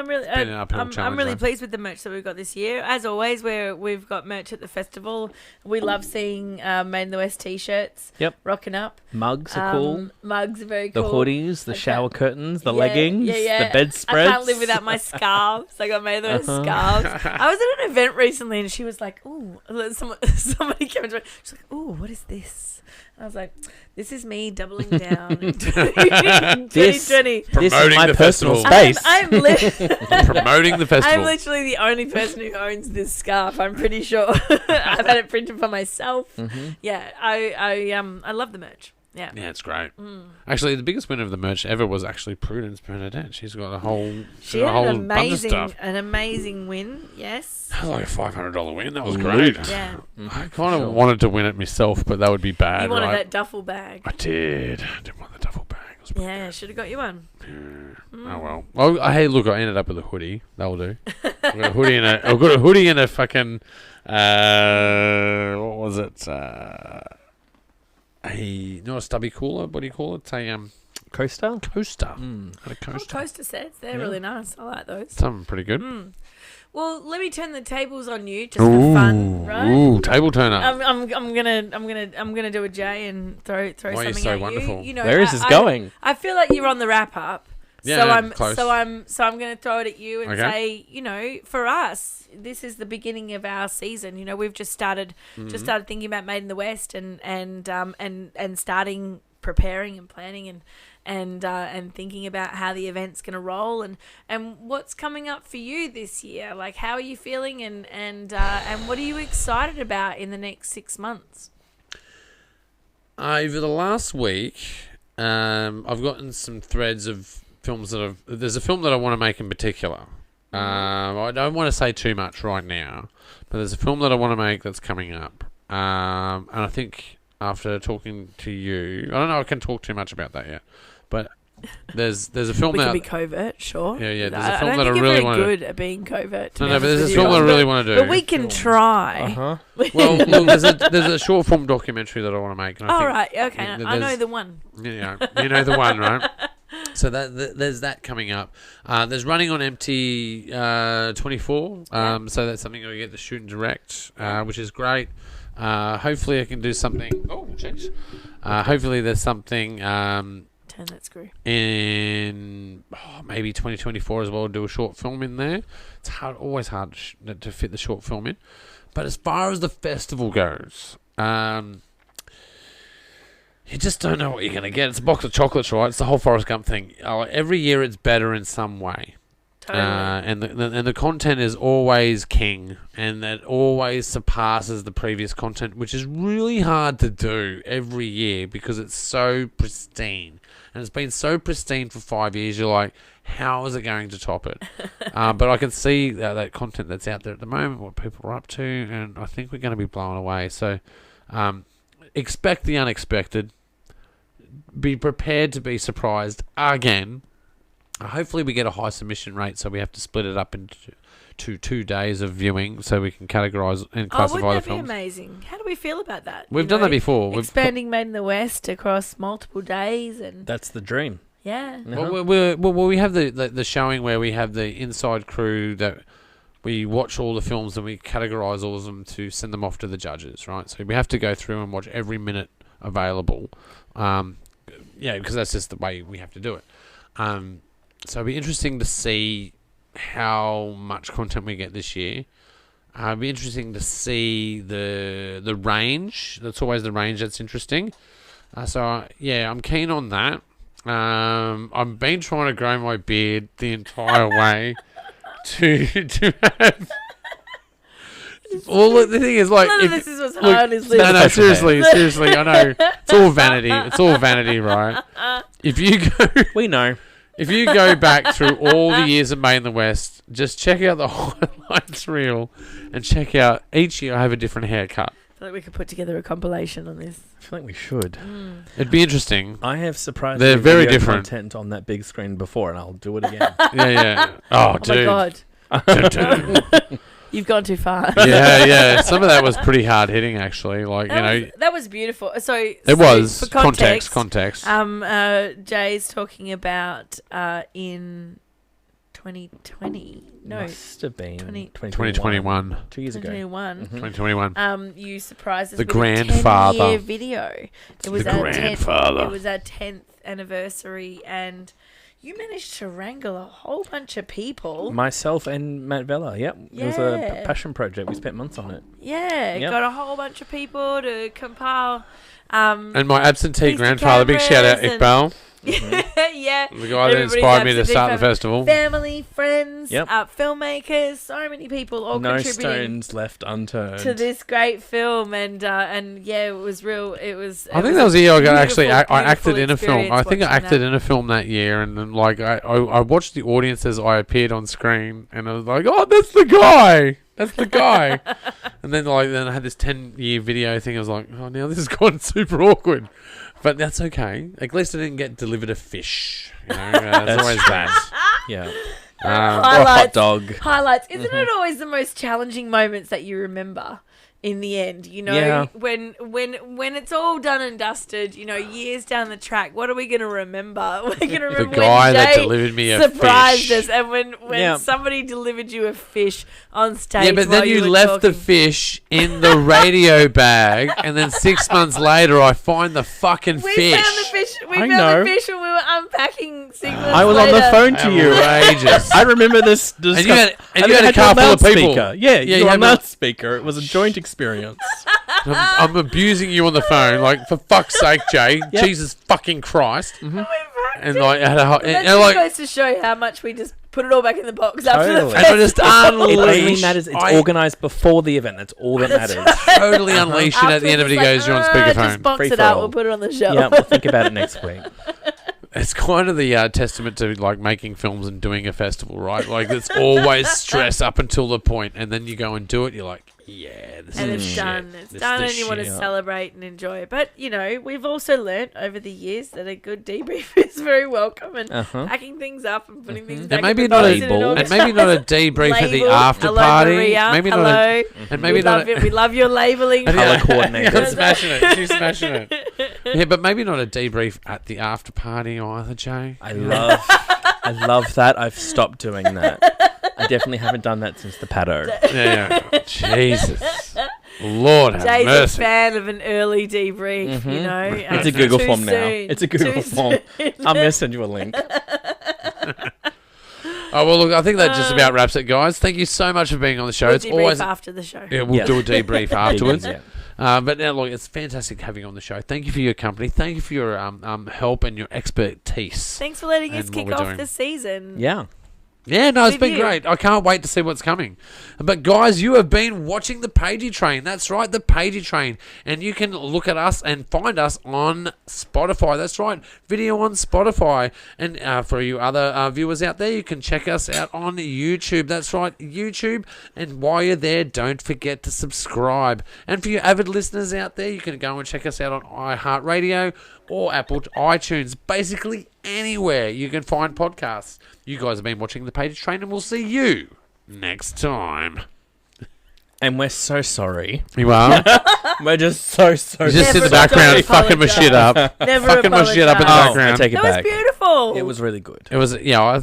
Speaker 2: really,
Speaker 1: been an uphill
Speaker 2: I'm
Speaker 1: challenge,
Speaker 2: really
Speaker 1: though.
Speaker 2: pleased with the merch that we've got this year. As always, we've got merch at the festival. We love seeing Made in the West t-shirts.
Speaker 3: Yep.
Speaker 2: Rocking up.
Speaker 3: Mugs are cool.
Speaker 2: Mugs are very
Speaker 3: The
Speaker 2: cool.
Speaker 3: hoodies, the shower curtains, the
Speaker 2: Yeah,
Speaker 3: leggings,
Speaker 2: yeah.
Speaker 3: the bedspreads.
Speaker 2: I can't live without my scarves. I got Made in the West scarves. I was at an event recently and she was like, "Ooh," somebody came into me. She's like, "Ooh, what is this?" And I was like, "This is me doubling down in 2020."
Speaker 3: This is
Speaker 1: Promoting
Speaker 3: my
Speaker 1: the
Speaker 3: personal
Speaker 1: festival.
Speaker 3: space.
Speaker 2: I'm
Speaker 1: Promoting the festival.
Speaker 2: I'm literally the only person who owns this scarf. I'm pretty sure. I've had it printed for myself.
Speaker 3: Mm-hmm.
Speaker 2: Yeah, I love the merch. Yeah.
Speaker 1: Yeah, it's great. Actually, the biggest winner of the merch ever was actually Prudence Bernadette. She's got a whole,
Speaker 2: She had
Speaker 1: bunch of stuff.
Speaker 2: an amazing win. Yes.
Speaker 1: That was like a $500 win. That was great.
Speaker 2: Yeah.
Speaker 1: I kind of wanted to win it myself, but that would be bad,
Speaker 2: You wanted
Speaker 1: right?
Speaker 2: that duffel bag.
Speaker 1: I did. I did want the duffel bag. It was pretty
Speaker 2: Yeah, should have got you one.
Speaker 1: good. Oh well. Hey, look, I ended up with a hoodie. That'll do. I've got a hoodie and I've got a hoodie and a fucking what was it? Not a stubby cooler. What do you call it? A
Speaker 3: Coaster?
Speaker 1: coaster.
Speaker 3: Mm.
Speaker 1: Had a
Speaker 2: Oh,
Speaker 1: coaster.
Speaker 2: coaster sets. They're really nice. I like those.
Speaker 1: Something pretty good.
Speaker 2: Well, let me turn the tables on you just for fun, right?
Speaker 1: Ooh, table turner.
Speaker 2: I'm gonna do a J and throw
Speaker 1: Why are you
Speaker 2: something
Speaker 1: so
Speaker 2: at
Speaker 1: wonderful?
Speaker 2: you. You know,
Speaker 3: Where is this going?
Speaker 2: I feel like you're on the wrap up.
Speaker 1: Yeah,
Speaker 2: so
Speaker 1: no,
Speaker 2: I'm
Speaker 1: close.
Speaker 2: so I'm going to throw it at you and
Speaker 1: Okay.
Speaker 2: say, for us, this is the beginning of our season. We've just started thinking about Made in the West and starting preparing and planning and thinking about how the event's going to roll and what's coming up for you this year. Like, how are you feeling and what are you excited about in the next 6 months?
Speaker 1: Over the last week, I've gotten some threads of films there's a film that I want to make in particular. I don't want to say too much right now, but there's a film that I want to make that's coming up. And I think after talking to you, I don't know, I can talk too much about that yet, but there's a film
Speaker 2: We
Speaker 1: that
Speaker 2: can be covert, sure.
Speaker 1: Yeah, there's a
Speaker 2: I
Speaker 1: film
Speaker 2: don't
Speaker 1: that I
Speaker 2: think
Speaker 1: really
Speaker 2: you're
Speaker 1: want
Speaker 2: very
Speaker 1: to.
Speaker 2: good at being covert. to
Speaker 1: No,
Speaker 2: be
Speaker 1: but
Speaker 2: honest
Speaker 1: there's a
Speaker 2: with
Speaker 1: film
Speaker 2: you.
Speaker 1: that I really want to do.
Speaker 2: But we can try.
Speaker 3: Uh-huh.
Speaker 1: Well, look, there's a short form documentary that I want to make. And I
Speaker 2: All
Speaker 1: think
Speaker 2: right, okay. I know
Speaker 1: there's-
Speaker 2: the one.
Speaker 1: Yeah, you know the one, right? So there's that coming up. There's running on MT 24. So that's something we get to shoot and direct, which is great. Hopefully I can do something. Oh, jeez. Hopefully there's something
Speaker 2: Turn that screw.
Speaker 1: in maybe 2024 as well. Do a short film in there. It's always hard to fit the short film in. But as far as the festival goes, you just don't know what you're going to get. It's a box of chocolates, right? It's the whole Forrest Gump thing. Every year it's better in some way.
Speaker 2: Totally.
Speaker 1: And the content is always king, and that always surpasses the previous content, which is really hard to do every year because it's so pristine. And it's been so pristine for 5 years, you're like, how is it going to top it? But I can see that content that's out there at the moment, what people are up to, and I think we're going to be blown away. So expect the unexpected. Be prepared to be surprised again. Hopefully we get a high submission rate, so we have to split it up into 2 days of viewing, so we can categorize and classify the
Speaker 2: wouldn't that be
Speaker 1: films.
Speaker 2: amazing? How do we feel about that?
Speaker 1: We've done that before. We've
Speaker 2: Expanding Made in the West across multiple days and
Speaker 3: That's the dream.
Speaker 2: yeah.
Speaker 1: Well, we have the showing where we have the inside crew that we watch all the films and we categorize all of them to send them off to the judges, right? So we have to go through and watch every minute available. Because that's just the way we have to do it. So it'll be interesting to see how much content we get this year. It'll be interesting to see the range. That's always the range that's interesting. I'm keen on that. I've been trying to grow my beard the entire way to have. Well, look, the thing is, like,
Speaker 2: None of this is what's hard is living.
Speaker 1: no, seriously, I know it's all vanity. It's all vanity, right? If you go,
Speaker 3: We know.
Speaker 1: If you go back through all the years of Made in the West, just check out the highlights reel and check out each year I have a different haircut.
Speaker 2: I feel like we could put together a compilation on this.
Speaker 3: I feel like we should.
Speaker 1: It'd be interesting.
Speaker 3: I have surprised.
Speaker 1: They're very different
Speaker 3: content on that big screen before, and I'll do it again.
Speaker 1: Yeah. Oh,
Speaker 2: Oh
Speaker 1: dude.
Speaker 2: my
Speaker 1: Dun, dun.
Speaker 2: god. You've gone too far.
Speaker 1: Yeah. Some of that was pretty hard hitting, actually. Like,
Speaker 2: That was beautiful. So
Speaker 1: it was.
Speaker 2: For context.
Speaker 1: Context.
Speaker 2: Jay's talking about in 2020. No,
Speaker 3: Must have been
Speaker 1: 2021.
Speaker 3: 2 years ago.
Speaker 2: 2021.
Speaker 1: 2021.
Speaker 2: You surprised us
Speaker 1: The
Speaker 2: with
Speaker 1: grandfather.
Speaker 2: a 10-year video. It was
Speaker 1: The
Speaker 2: our
Speaker 1: grandfather.
Speaker 2: It was our 10th anniversary, and you managed to wrangle a whole bunch of people.
Speaker 3: Myself and Matt Vella. Yep. It was a
Speaker 2: Yeah.
Speaker 3: passion project. We spent months on it.
Speaker 2: Yeah,
Speaker 3: Yep.
Speaker 2: got a whole bunch of people to compile.
Speaker 1: And my absentee
Speaker 2: Piece of
Speaker 1: grandfather, big shout out,
Speaker 2: cameras and-
Speaker 1: Iqbal.
Speaker 2: Yeah.
Speaker 1: The guy that
Speaker 2: Everybody's
Speaker 1: inspired me to
Speaker 2: absentee
Speaker 1: start the
Speaker 2: family.
Speaker 1: festival.
Speaker 2: Family, friends,
Speaker 3: Yep.
Speaker 2: filmmakers, so many people all
Speaker 3: No
Speaker 2: contributing
Speaker 3: stones left unturned.
Speaker 2: to this great film, and yeah, it was real. It was.
Speaker 1: I think that was the year I got
Speaker 2: beautiful,
Speaker 1: I acted in a film.
Speaker 2: beautiful
Speaker 1: I think I
Speaker 2: experience
Speaker 1: acted
Speaker 2: watching
Speaker 1: in a film that year, and then like I watched the audience as I appeared on screen, and I was like, oh, that's the guy. That's the guy. And then I had this 10-year video thing. I was like, oh, now this has gone super awkward. But that's okay. At least I didn't get delivered a fish. You know, there's always that.
Speaker 3: Yeah.
Speaker 1: Um,
Speaker 3: Or a hot
Speaker 2: Highlights.
Speaker 3: dog.
Speaker 2: Highlights. Isn't it always the most challenging moments that you remember? In the end, you know,
Speaker 3: Yeah.
Speaker 2: when it's all done and dusted, you know, years down the track, what are we going to remember? We're going to
Speaker 1: the
Speaker 2: remember
Speaker 1: guy
Speaker 2: when
Speaker 1: that
Speaker 2: Jay
Speaker 1: delivered me a
Speaker 2: surprised
Speaker 1: fish.
Speaker 2: us, and when
Speaker 3: Yeah.
Speaker 2: somebody delivered you a fish on stage.
Speaker 1: Yeah, but
Speaker 2: while
Speaker 1: then you
Speaker 2: were
Speaker 1: left the
Speaker 2: talking.
Speaker 1: fish in the radio bag, and then 6 months later, I find the fucking
Speaker 2: We
Speaker 1: fish.
Speaker 2: found the fish. We
Speaker 3: I
Speaker 2: found
Speaker 3: know.
Speaker 2: the fish when we were unpacking 6 months
Speaker 3: I was on the
Speaker 2: later.
Speaker 3: phone to you.
Speaker 1: Outrageous.
Speaker 3: I remember this.
Speaker 1: And you had
Speaker 3: I
Speaker 1: a
Speaker 3: had
Speaker 1: car
Speaker 3: your
Speaker 1: full of people.
Speaker 3: loudspeaker. Yeah,
Speaker 1: you
Speaker 3: you were
Speaker 1: had
Speaker 3: on
Speaker 1: my-
Speaker 3: loudspeaker. It was a joint experience.
Speaker 1: I'm abusing you on the phone, like, for fuck's sake, Jay.
Speaker 3: Yep.
Speaker 1: Jesus fucking Christ.
Speaker 2: We packed
Speaker 1: And
Speaker 2: it.
Speaker 1: like, had a
Speaker 2: That
Speaker 1: and,
Speaker 2: just
Speaker 1: like,
Speaker 2: goes to show how much we just put it all back in the box after the
Speaker 3: Totally.
Speaker 1: and I just
Speaker 3: It only
Speaker 1: unleashed.
Speaker 3: matters. It's
Speaker 1: I
Speaker 3: organised before the event. That's all that matters.
Speaker 1: totally unleashed it at the end of it. He goes, you're on
Speaker 2: Just
Speaker 1: speakerphone.
Speaker 2: box
Speaker 3: Free
Speaker 2: it
Speaker 3: for
Speaker 2: up.
Speaker 3: all.
Speaker 2: We'll put it on the shelf.
Speaker 3: Yeah, we'll think about it next week.
Speaker 1: It's kind of the testament to like making films and doing a festival, right? Like it's always stress up until the point, and then you go and do it. You're like, yeah, this
Speaker 2: And
Speaker 1: is
Speaker 2: it's
Speaker 1: the shit.
Speaker 2: done. It's
Speaker 1: This
Speaker 2: done,
Speaker 1: is
Speaker 2: and
Speaker 1: the
Speaker 2: you want to
Speaker 1: shit.
Speaker 2: celebrate and enjoy it. But you know, we've also learnt over the years that a good debrief is very welcome, and
Speaker 3: Uh-huh.
Speaker 2: packing things up and putting things
Speaker 1: And
Speaker 2: back.
Speaker 1: maybe
Speaker 2: in the
Speaker 1: not
Speaker 2: box
Speaker 1: a
Speaker 2: in an
Speaker 3: Label.
Speaker 1: and maybe not a debrief at the
Speaker 2: Label.
Speaker 1: after
Speaker 2: Hello,
Speaker 1: party.
Speaker 2: Maria.
Speaker 1: Maybe
Speaker 2: Hello.
Speaker 1: not a and maybe
Speaker 2: we
Speaker 1: not
Speaker 2: love
Speaker 1: a,
Speaker 2: it. We love your labeling.
Speaker 3: Colour
Speaker 1: Yeah.
Speaker 3: coordinator.
Speaker 1: She's smashing it. She's smashing it. Yeah, but maybe not a debrief at the after party either, Jay.
Speaker 3: I love that. I've stopped doing that. I definitely haven't done that since the paddo.
Speaker 1: Yeah. Jesus. Lord have
Speaker 2: Jay's a
Speaker 1: mercy.
Speaker 2: fan of an early debrief. You know,
Speaker 3: It's a Google
Speaker 2: too
Speaker 3: form now.
Speaker 2: soon.
Speaker 3: It's a Google
Speaker 2: Too
Speaker 3: form.
Speaker 2: soon.
Speaker 3: I'm going to send you a link.
Speaker 1: Oh well, look, I think that just about wraps it, guys. Thank you so much for being on the show.
Speaker 2: We'll
Speaker 1: It's
Speaker 2: debrief
Speaker 1: always
Speaker 2: after the show.
Speaker 1: yeah, we'll
Speaker 3: Yeah.
Speaker 1: do a debrief afterwards.
Speaker 3: Yeah.
Speaker 1: But now, look, it's fantastic having you on the show. Thank you for your company. Thank you for your help and your expertise.
Speaker 2: Thanks for letting us
Speaker 1: And what
Speaker 2: kick
Speaker 1: we're
Speaker 2: off
Speaker 1: doing.
Speaker 2: the season.
Speaker 3: Yeah.
Speaker 1: Yeah, no, it's
Speaker 2: With
Speaker 1: been
Speaker 2: you.
Speaker 1: great. I can't wait to see what's coming. But guys, you have been watching the Pagey Train. That's right, the Pagey Train. And you can look at us and find us on Spotify. That's right, video on Spotify. And for you other viewers out there, you can check us out on YouTube. That's right, YouTube. And while you're there, don't forget to subscribe. And for you avid listeners out there, you can go and check us out on iHeartRadio or Apple iTunes. Basically anywhere you can find podcasts. You guys have been watching the Pagey Train, and we'll see you next time.
Speaker 3: And we're so sorry.
Speaker 1: You are?
Speaker 3: We're just so
Speaker 1: You just in
Speaker 2: Never
Speaker 1: the background
Speaker 2: stop
Speaker 1: fucking my shit up.
Speaker 2: Never
Speaker 1: Fucking my shit up in the
Speaker 3: Oh,
Speaker 2: apologise.
Speaker 1: background.
Speaker 3: I take it
Speaker 2: That was
Speaker 3: back.
Speaker 2: beautiful.
Speaker 3: It was really good.
Speaker 1: It was, yeah, I